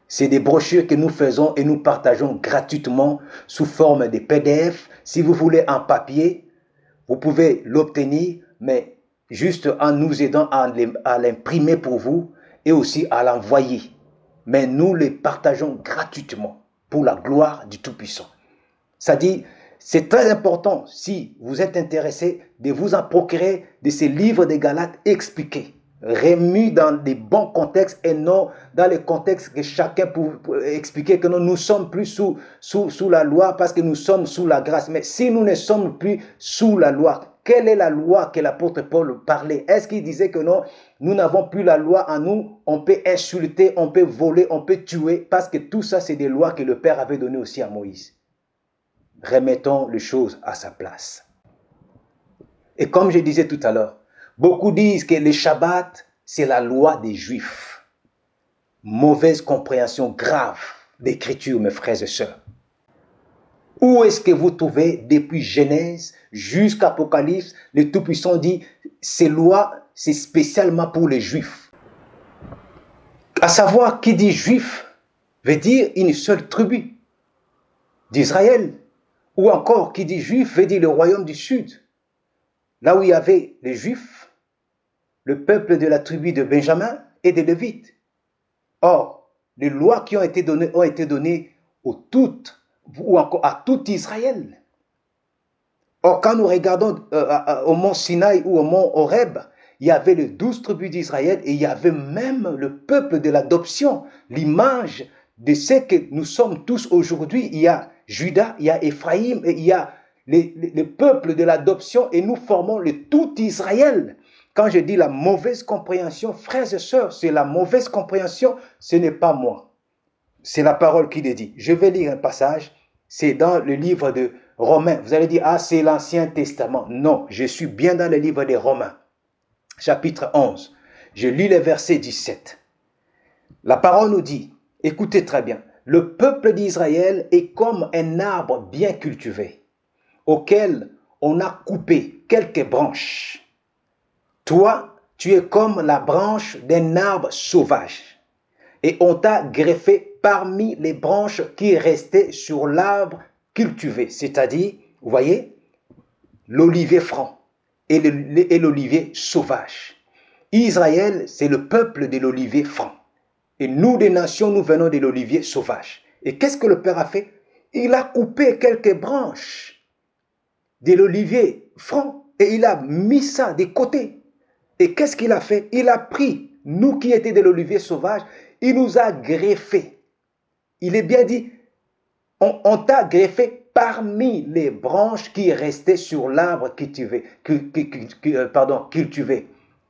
C'est des brochures que nous faisons et nous partageons gratuitement sous forme de PDF. Si vous voulez en papier, vous pouvez l'obtenir, mais juste en nous aidant à l'imprimer pour vous et aussi à l'envoyer. Mais nous les partageons gratuitement pour la gloire du Tout-Puissant. C'est-à-dire, c'est très important, si vous êtes intéressé, de vous en procurer de ces livres des Galates expliqués, remis dans des bons contextes et non dans les contextes que chacun peut expliquer que nous ne sommes plus sous la loi parce que nous sommes sous la grâce. Mais si nous ne sommes plus sous la loi, quelle est la loi que l'apôtre Paul parlait? Est-ce qu'il disait que non, nous n'avons plus la loi en nous, on peut insulter, on peut voler, on peut tuer, parce que tout ça c'est des lois que le Père avait données aussi à Moïse. Remettons les choses à sa place. Et comme je disais tout à l'heure, beaucoup disent que le Shabbat, c'est la loi des Juifs. Mauvaise compréhension grave d'écriture, mes frères et sœurs. Où est-ce que vous trouvez, depuis Genèse jusqu'à Apocalypse, le Tout-Puissant dit, ces lois, c'est spécialement pour les Juifs. À savoir, qui dit Juif, veut dire une seule tribu d'Israël. Ou encore, qui dit Juif, veut dire le royaume du Sud. Là où il y avait les Juifs, le peuple de la tribu de Benjamin et des Lévites. Or, les lois qui ont été données aux toutes, ou encore à tout Israël. Or, quand nous regardons au mont Sinaï ou au mont Horeb, il y avait les 12 tribus d'Israël et il y avait même le peuple de l'adoption, l'image de ce que nous sommes tous aujourd'hui. Il y a Juda, il y a Éphraïm et il y a le peuple de l'adoption et nous formons le tout Israël. Quand je dis la mauvaise compréhension, frères et sœurs, c'est la mauvaise compréhension, ce n'est pas moi. C'est la parole qui le dit. Je vais lire un passage, c'est dans le livre de Romains. Vous allez dire, ah, c'est l'Ancien Testament. Non, je suis bien dans le livre des Romains, chapitre 11. Je lis le verset 17. La parole nous dit, écoutez très bien, le peuple d'Israël est comme un arbre bien cultivé, auquel on a coupé quelques branches. Toi, tu es comme la branche d'un arbre sauvage, et on t'a greffé parmi les branches qui restaient sur l'arbre cultivé, c'est-à-dire, vous voyez, l'olivier franc et l'olivier sauvage. Israël, c'est le peuple de l'olivier franc. Et nous, des nations, nous venons de l'olivier sauvage. Et qu'est-ce que le Père a fait? Il a coupé quelques branches de l'olivier franc et il a mis ça de côté. Et qu'est-ce qu'il a fait? Il a pris, nous qui étions de l'olivier sauvage, il nous a greffé. Il est bien dit, on t'a greffé parmi les branches qui restaient sur l'arbre cultivé.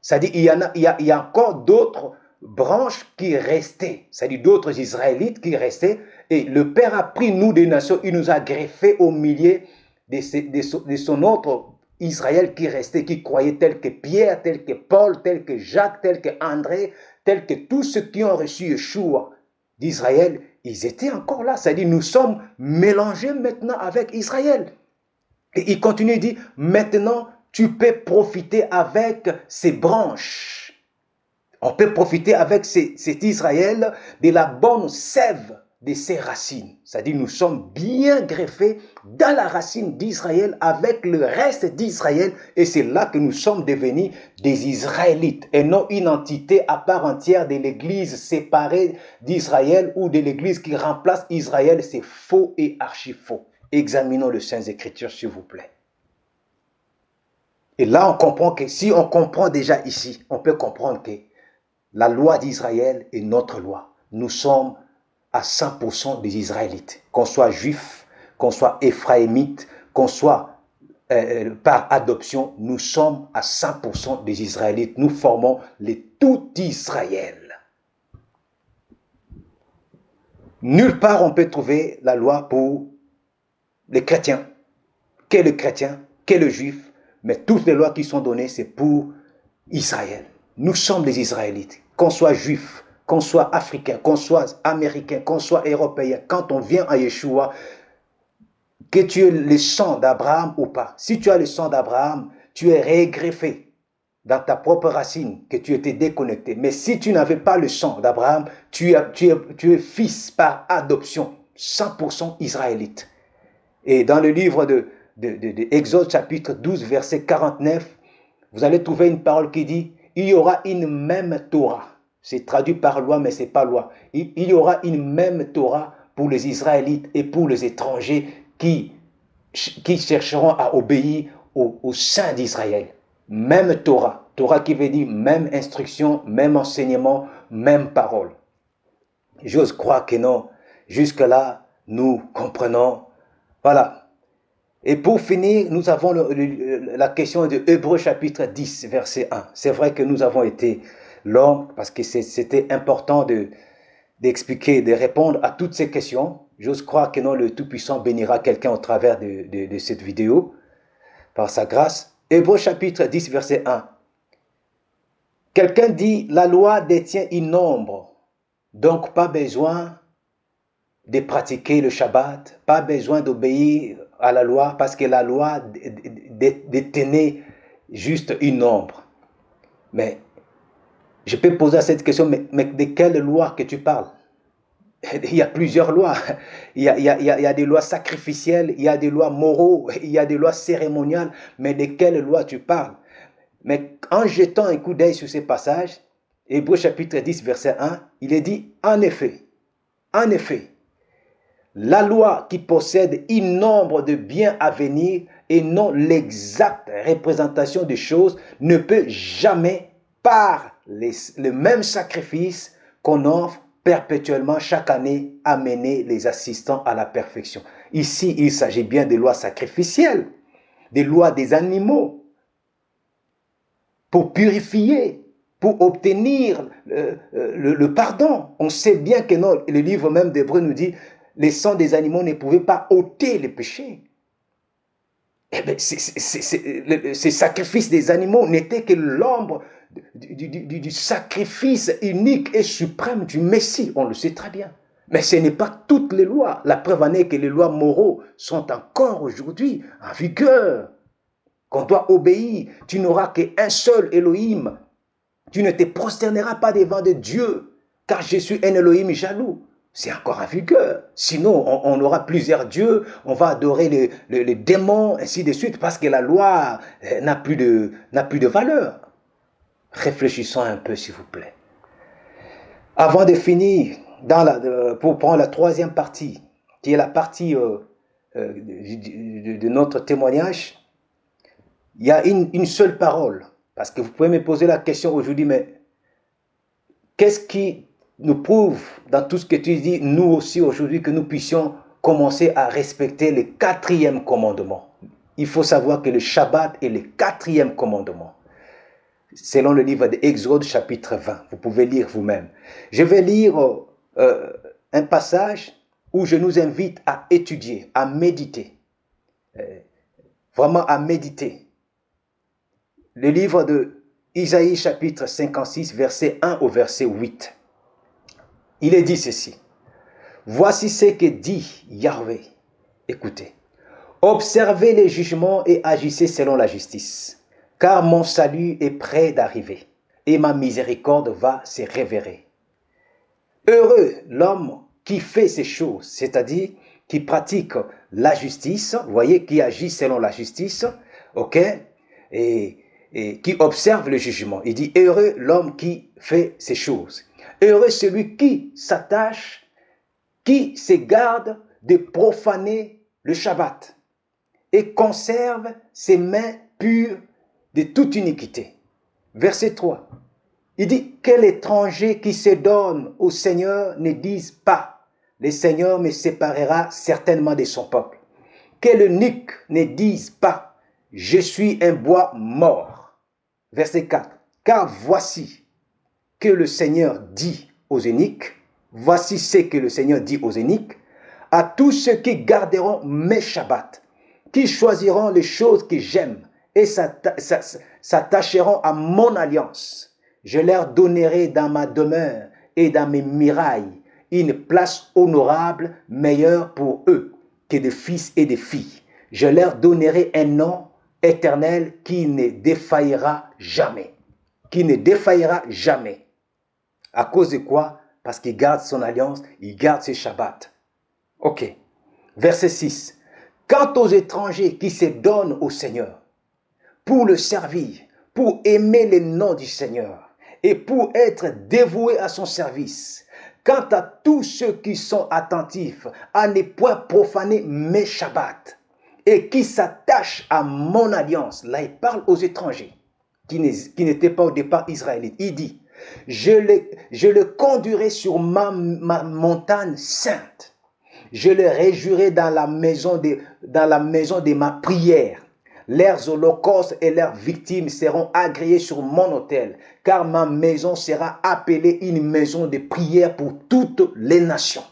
C'est-à-dire, il y a encore d'autres branches qui restaient, c'est-à-dire d'autres Israélites qui restaient, Et le Père a pris nous des nations, il nous a greffés au milieu de son autre Israël qui restait, qui croyait, tel que Pierre, tel que Paul, tel que Jacques, tel que André, tel que tous ceux qui ont reçu Yeshua d'Israël, ils étaient encore là. C'est-à-dire, nous sommes mélangés maintenant avec Israël. Et il continue, il dit, maintenant, tu peux profiter avec ses branches. On peut profiter avec cet Israël de la bonne sève de ses racines. C'est-à-dire, nous sommes bien greffés dans la racine d'Israël avec le reste d'Israël. Et c'est là que nous sommes devenus des Israélites et non une entité à part entière de l'Église séparée d'Israël ou de l'Église qui remplace Israël. C'est faux et archi-faux. Examinons les Saintes Écritures, s'il vous plaît. Et là, on comprend que si on comprend déjà ici, on peut comprendre que la loi d'Israël est notre loi. Nous sommes à 100% des Israélites. Qu'on soit juif, qu'on soit éphraïmite, qu'on soit par adoption, nous sommes à 100% des Israélites. Nous formons les tout Israël. Nulle part on peut trouver la loi pour les chrétiens. Qu'est le chrétien, qu'est le juif, mais toutes les lois qui sont données, c'est pour Israël. Nous sommes des Israélites. Qu'on soit juif, qu'on soit africain, qu'on soit américain, qu'on soit européen, quand on vient à Yeshua, que tu aies le sang d'Abraham ou pas, si tu as le sang d'Abraham, tu es régreffé dans ta propre racine, que tu étais déconnecté. Mais si tu n'avais pas le sang d'Abraham, tu es fils par adoption, 100% israélite. Et dans le livre de Exode chapitre 12, verset 49, vous allez trouver une parole qui dit, il y aura une même Torah. C'est traduit par loi, mais ce n'est pas loi. Il y aura une même Torah pour les Israélites et pour les étrangers qui chercheront à obéir au sein d'Israël. Même Torah. Torah qui veut dire même instruction, même enseignement, même parole. J'ose croire que non. Jusque-là, nous comprenons. Voilà. Et pour finir, nous avons la question de Hébreux chapitre 10, verset 1. C'est vrai que nous avons été longs parce que c'était important d'expliquer, de répondre à toutes ces questions. J'ose croire que non, le Tout-Puissant bénira quelqu'un au travers de cette vidéo, par sa grâce. Hébreux chapitre 10, verset 1. Quelqu'un dit, la loi détient une ombre, donc pas besoin de pratiquer le Shabbat, pas besoin d'obéir à la loi, parce que la loi détenait juste une ombre. Mais je peux poser cette question, mais de quelle loi que tu parles? Il y a plusieurs lois. Il y a des lois sacrificielles, il y a des lois moraux, il y a des lois cérémoniales, mais de quelle loi tu parles? Mais en jetant un coup d'œil sur ces passages, Hébreux chapitre 10, verset 1, il est dit, en effet, la loi qui possède un nombre de biens à venir et non l'exacte représentation des choses ne peut jamais, par le même sacrifice qu'on offre perpétuellement chaque année, amener les assistants à la perfection. Ici, il s'agit bien des lois sacrificielles, des lois des animaux, pour purifier, pour obtenir le pardon. On sait bien que non, le livre même d'Hébreux nous dit, les sangs des animaux ne pouvaient pas ôter les péchés. Eh bien, ces sacrifices des animaux n'étaient que l'ombre du sacrifice unique et suprême du Messie. On le sait très bien. Mais ce n'est pas toutes les lois. La preuve en est que les lois moraux sont encore aujourd'hui en vigueur, qu'on doit obéir. Tu n'auras qu'un seul Elohim. Tu ne te prosterneras pas devant de Dieu, car je suis un Elohim jaloux. C'est encore en vigueur. Sinon, on aura plusieurs dieux, on va adorer les démons, ainsi de suite, parce que la loi n'a plus de valeur. Réfléchissons un peu, s'il vous plaît. Avant de finir, pour prendre la troisième partie, qui est la partie de notre témoignage, il y a une seule parole. Parce que vous pouvez me poser la question aujourd'hui, mais qu'est-ce qui nous prouve dans tout ce que tu dis, nous aussi aujourd'hui, que nous puissions commencer à respecter le 4e commandement? Il faut savoir que le Shabbat est le 4e commandement. Selon le livre d'Exode chapitre 20. Vous pouvez lire vous-même. Je vais lire un passage où je nous invite à étudier, à méditer, vraiment à méditer. Le livre de Isaïe chapitre 56, verset 1 au verset 8. Il est dit ceci. Voici ce que dit Yahweh. Écoutez. Observez les jugements et agissez selon la justice, car mon salut est près d'arriver et ma miséricorde va se révéler. Heureux l'homme qui fait ces choses, c'est-à-dire qui pratique la justice, vous voyez, qui agit selon la justice, ok, et qui observe le jugement. Il dit, heureux l'homme qui fait ces choses. Heureux celui qui s'attache, qui se garde de profaner le Shabbat et conserve ses mains pures de toute iniquité. Verset 3. Il dit, quel étranger qui se donne au Seigneur ne dise pas, le Seigneur me séparera certainement de son peuple. Quel eunuque ne dise pas, je suis un bois mort. Verset 4. Car voici que le Seigneur dit aux eunuques, voici ce que le Seigneur dit aux eunuques, à tous ceux qui garderont mes Shabbats, qui choisiront les choses que j'aime et s'attacheront à mon alliance. Je leur donnerai dans ma demeure et dans mes murailles une place honorable, meilleure pour eux que des fils et des filles. Je leur donnerai un nom éternel qui ne défaillira jamais. Qui ne défaillira jamais. À cause de quoi? Parce qu'il garde son alliance, il garde ses Shabbats. Ok. Verset 6. Quant aux étrangers qui se donnent au Seigneur pour le servir, pour aimer le nom du Seigneur et pour être dévoués à son service, quant à tous ceux qui sont attentifs à ne point profaner mes Shabbats et qui s'attachent à mon alliance, là il parle aux étrangers qui n'étaient pas au départ israélites. Il dit, je le conduirai sur ma montagne sainte. Je le réjouirai dans la maison de ma prière. Leurs holocaustes et leurs victimes seront agréés sur mon autel, car ma maison sera appelée une maison de prière pour toutes les nations.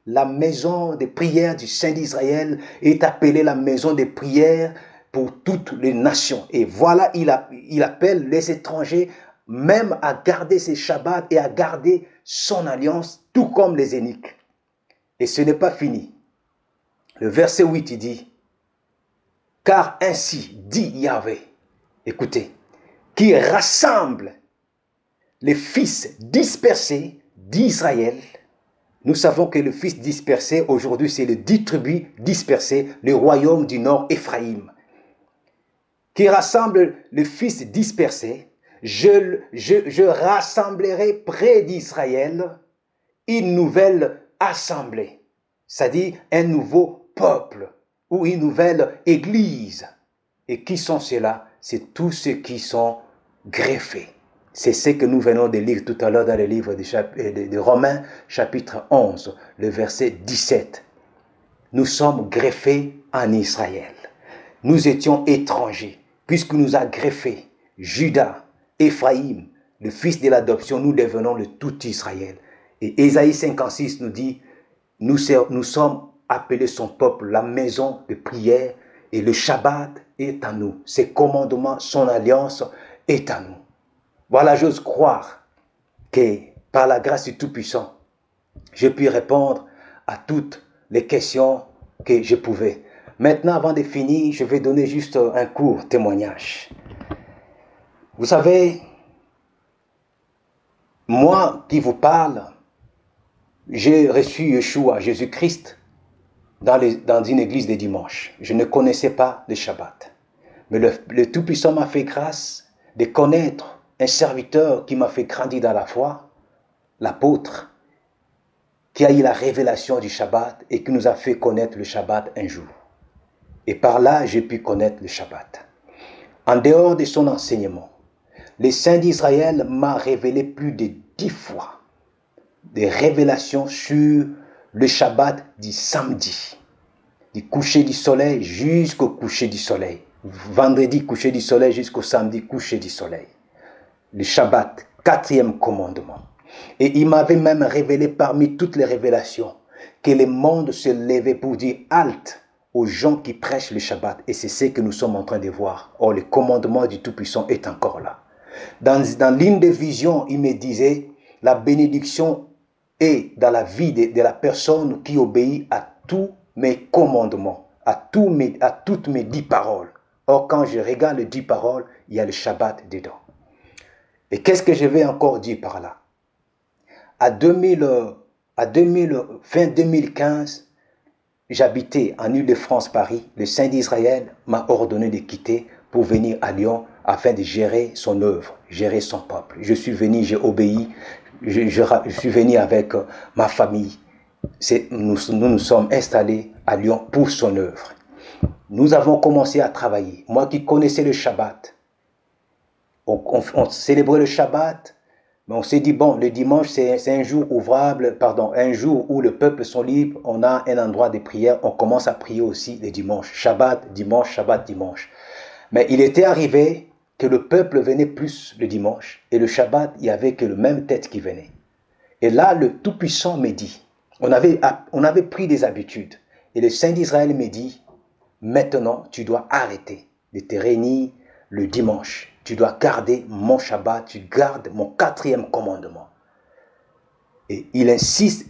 La maison de prière du Saint d'Israël est appelée la maison de prière pour toutes les nations. Et voilà, il appelle les étrangers même à garder ses Shabbats et à garder son alliance, tout comme les eunuques. Et ce n'est pas fini. Le verset 8, il dit, car ainsi dit Yahweh, écoutez, qui rassemble les fils dispersés d'Israël. Nous savons que le fils dispersé, aujourd'hui, c'est le 10 tribus dispersées, le royaume du nord, Éphraïm. Qui rassemble les fils dispersés, je rassemblerai près d'Israël une nouvelle assemblée, c'est-à-dire un nouveau peuple ou une nouvelle église. Et qui sont ceux-là? C'est tous ceux qui sont greffés. C'est ce que nous venons de lire tout à l'heure dans le livre de Romains, chapitre 11, le verset 17. Nous sommes greffés en Israël. Nous étions étrangers, puisque nous a greffés Judas, Éphraïm, le fils de l'adoption, nous devenons le tout Israël. Et Ésaïe 56 nous dit, nous sommes appelés son peuple, la maison de prière, et le Shabbat est à nous. Ses commandements, son alliance est à nous. Voilà, j'ose croire que par la grâce du Tout-Puissant, je puis répondre à toutes les questions que je pouvais. Maintenant, avant de finir, je vais donner juste un court témoignage. Vous savez, moi qui vous parle, j'ai reçu Yeshua, Jésus-Christ, dans une église de dimanche. Je ne connaissais pas le Shabbat. Mais le Tout-Puissant m'a fait grâce de connaître un serviteur qui m'a fait grandir dans la foi, l'apôtre, qui a eu la révélation du Shabbat et qui nous a fait connaître le Shabbat un jour. Et par là, j'ai pu connaître le Shabbat. En dehors de son enseignement, le Saint d'Israël m'a révélé plus de 10 fois des révélations sur le Shabbat du samedi, du coucher du soleil jusqu'au coucher du soleil. Vendredi, coucher du soleil jusqu'au samedi, coucher du soleil. Le Shabbat, 4e commandement. Et il m'avait même révélé parmi toutes les révélations que le monde se levait pour dire halte aux gens qui prêchent le Shabbat. Et c'est ce que nous sommes en train de voir. Or, le commandement du Tout-Puissant est encore là. Dans l'une des visions, il me disait, la bénédiction est dans la vie de la personne qui obéit à tous mes commandements, à toutes mes 10 paroles. Or, quand je regarde les 10 paroles, il y a le Shabbat dedans. Et qu'est-ce que je vais encore dire par là? Fin 2015, j'habitais en Île-de-France, Paris. Le Saint d'Israël m'a ordonné de quitter pour venir à Lyon afin de gérer son œuvre, gérer son peuple. Je suis venu, j'ai obéi, je suis venu avec ma famille. Nous nous sommes installés à Lyon pour son œuvre. Nous avons commencé à travailler. Moi qui connaissais le Shabbat, on célébrait le Shabbat, mais on s'est dit, bon, le dimanche, c'est un jour ouvrable, un jour où le peuple sont libres, on a un endroit de prière, on commence à prier aussi le dimanche. Shabbat, dimanche, Shabbat, dimanche. Mais il était arrivé que le peuple venait plus le dimanche, et le Shabbat, il n'y avait que le même tête qui venait. Et là, le Tout-Puissant me dit, on avait pris des habitudes, et le Saint d'Israël me dit, maintenant, tu dois arrêter de te réunir le dimanche. Tu dois garder mon Shabbat, tu gardes mon 4e commandement. Et il insiste.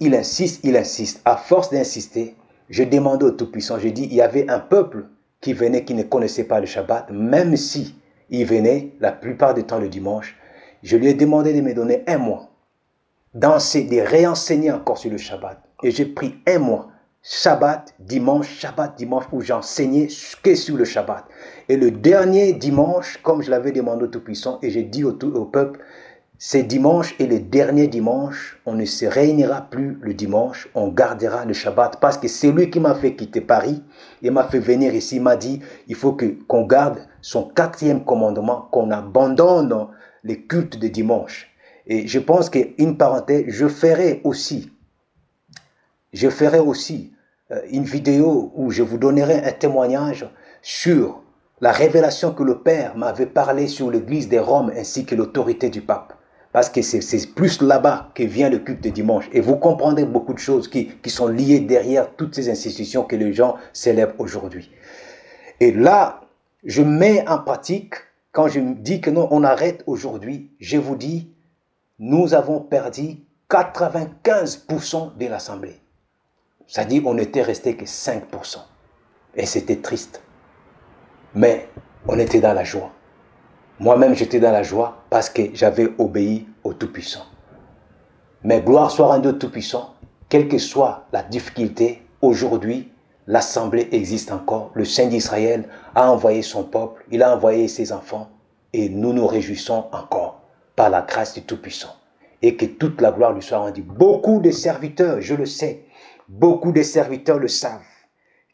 À force d'insister, je demandais au Tout-Puissant, je dis, il y avait un peuple qui venait, qui ne connaissait pas le Shabbat, même si il venait la plupart du temps le dimanche. Je lui ai demandé de me donner 1 mois, de réenseigner encore sur le Shabbat. Et j'ai pris 1 mois. Shabbat, dimanche, où j'enseignais que sur le Shabbat. Et le dernier dimanche, comme je l'avais demandé au Tout-Puissant, et j'ai dit au peuple, c'est dimanche et le dernier dimanche, on ne se réunira plus le dimanche, on gardera le Shabbat. Parce que c'est lui qui m'a fait quitter Paris, il m'a fait venir ici, il m'a dit, il faut qu'on garde son 4e commandement, qu'on abandonne les cultes de dimanche. Et je pense qu'une parenthèse, je ferai aussi une vidéo où je vous donnerai un témoignage sur la révélation que le Père m'avait parlé sur l'Église de Rome ainsi que l'autorité du pape. Parce que c'est plus là-bas que vient le culte de dimanche. Et vous comprendrez beaucoup de choses qui sont liées derrière toutes ces institutions que les gens célèbrent aujourd'hui. Et là, je mets en pratique, quand je dis que non, on arrête aujourd'hui, je vous dis, nous avons perdu 95% de l'Assemblée. C'est-à-dire on n'était resté que 5%. Et c'était triste. Mais on était dans la joie. Moi-même, j'étais dans la joie parce que j'avais obéi au Tout-Puissant. Mais gloire soit rendue au Tout-Puissant, quelle que soit la difficulté, aujourd'hui, l'Assemblée existe encore. Le Saint d'Israël a envoyé son peuple, il a envoyé ses enfants et nous nous réjouissons encore par la grâce du Tout-Puissant. Et que toute la gloire lui soit rendue. Beaucoup de serviteurs, je le sais, beaucoup de serviteurs le savent,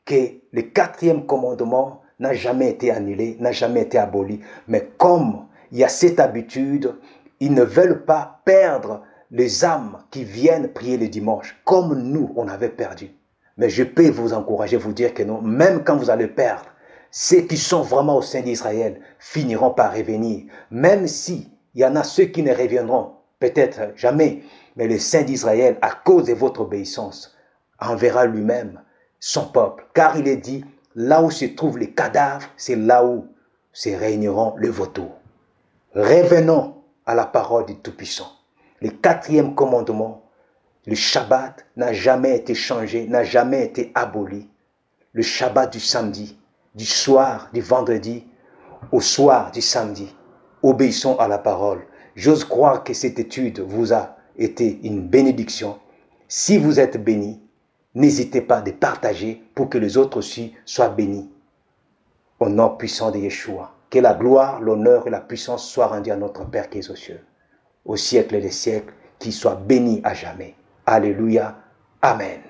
que le 4e commandement n'a jamais été annulé, n'a jamais été aboli. Mais comme il y a cette habitude, ils ne veulent pas perdre les âmes qui viennent prier le dimanche, comme nous, on avait perdu. Mais je peux vous encourager, vous dire que non, même quand vous allez perdre, ceux qui sont vraiment au sein d'Israël finiront par revenir. Même s'il y en a ceux qui ne reviendront, peut-être jamais, mais le Saint d'Israël, à cause de votre obéissance, enverra lui-même son peuple. Car il est dit, là où se trouvent les cadavres, c'est là où se réuniront les vautours. Revenons à la parole du Tout-Puissant. Le 4e commandement, le Shabbat n'a jamais été changé, n'a jamais été aboli. Le Shabbat du samedi, du soir du vendredi au soir du samedi. Obéissons à la parole. J'ose croire que cette étude vous a été une bénédiction. Si vous êtes bénis, n'hésitez pas de partager pour que les autres aussi soient bénis. Au nom puissant de Yeshua, que la gloire, l'honneur et la puissance soient rendues à notre Père qui est aux cieux, au siècle des siècles, qu'il soit béni à jamais. Alléluia. Amen.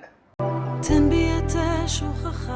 תן בי את שובך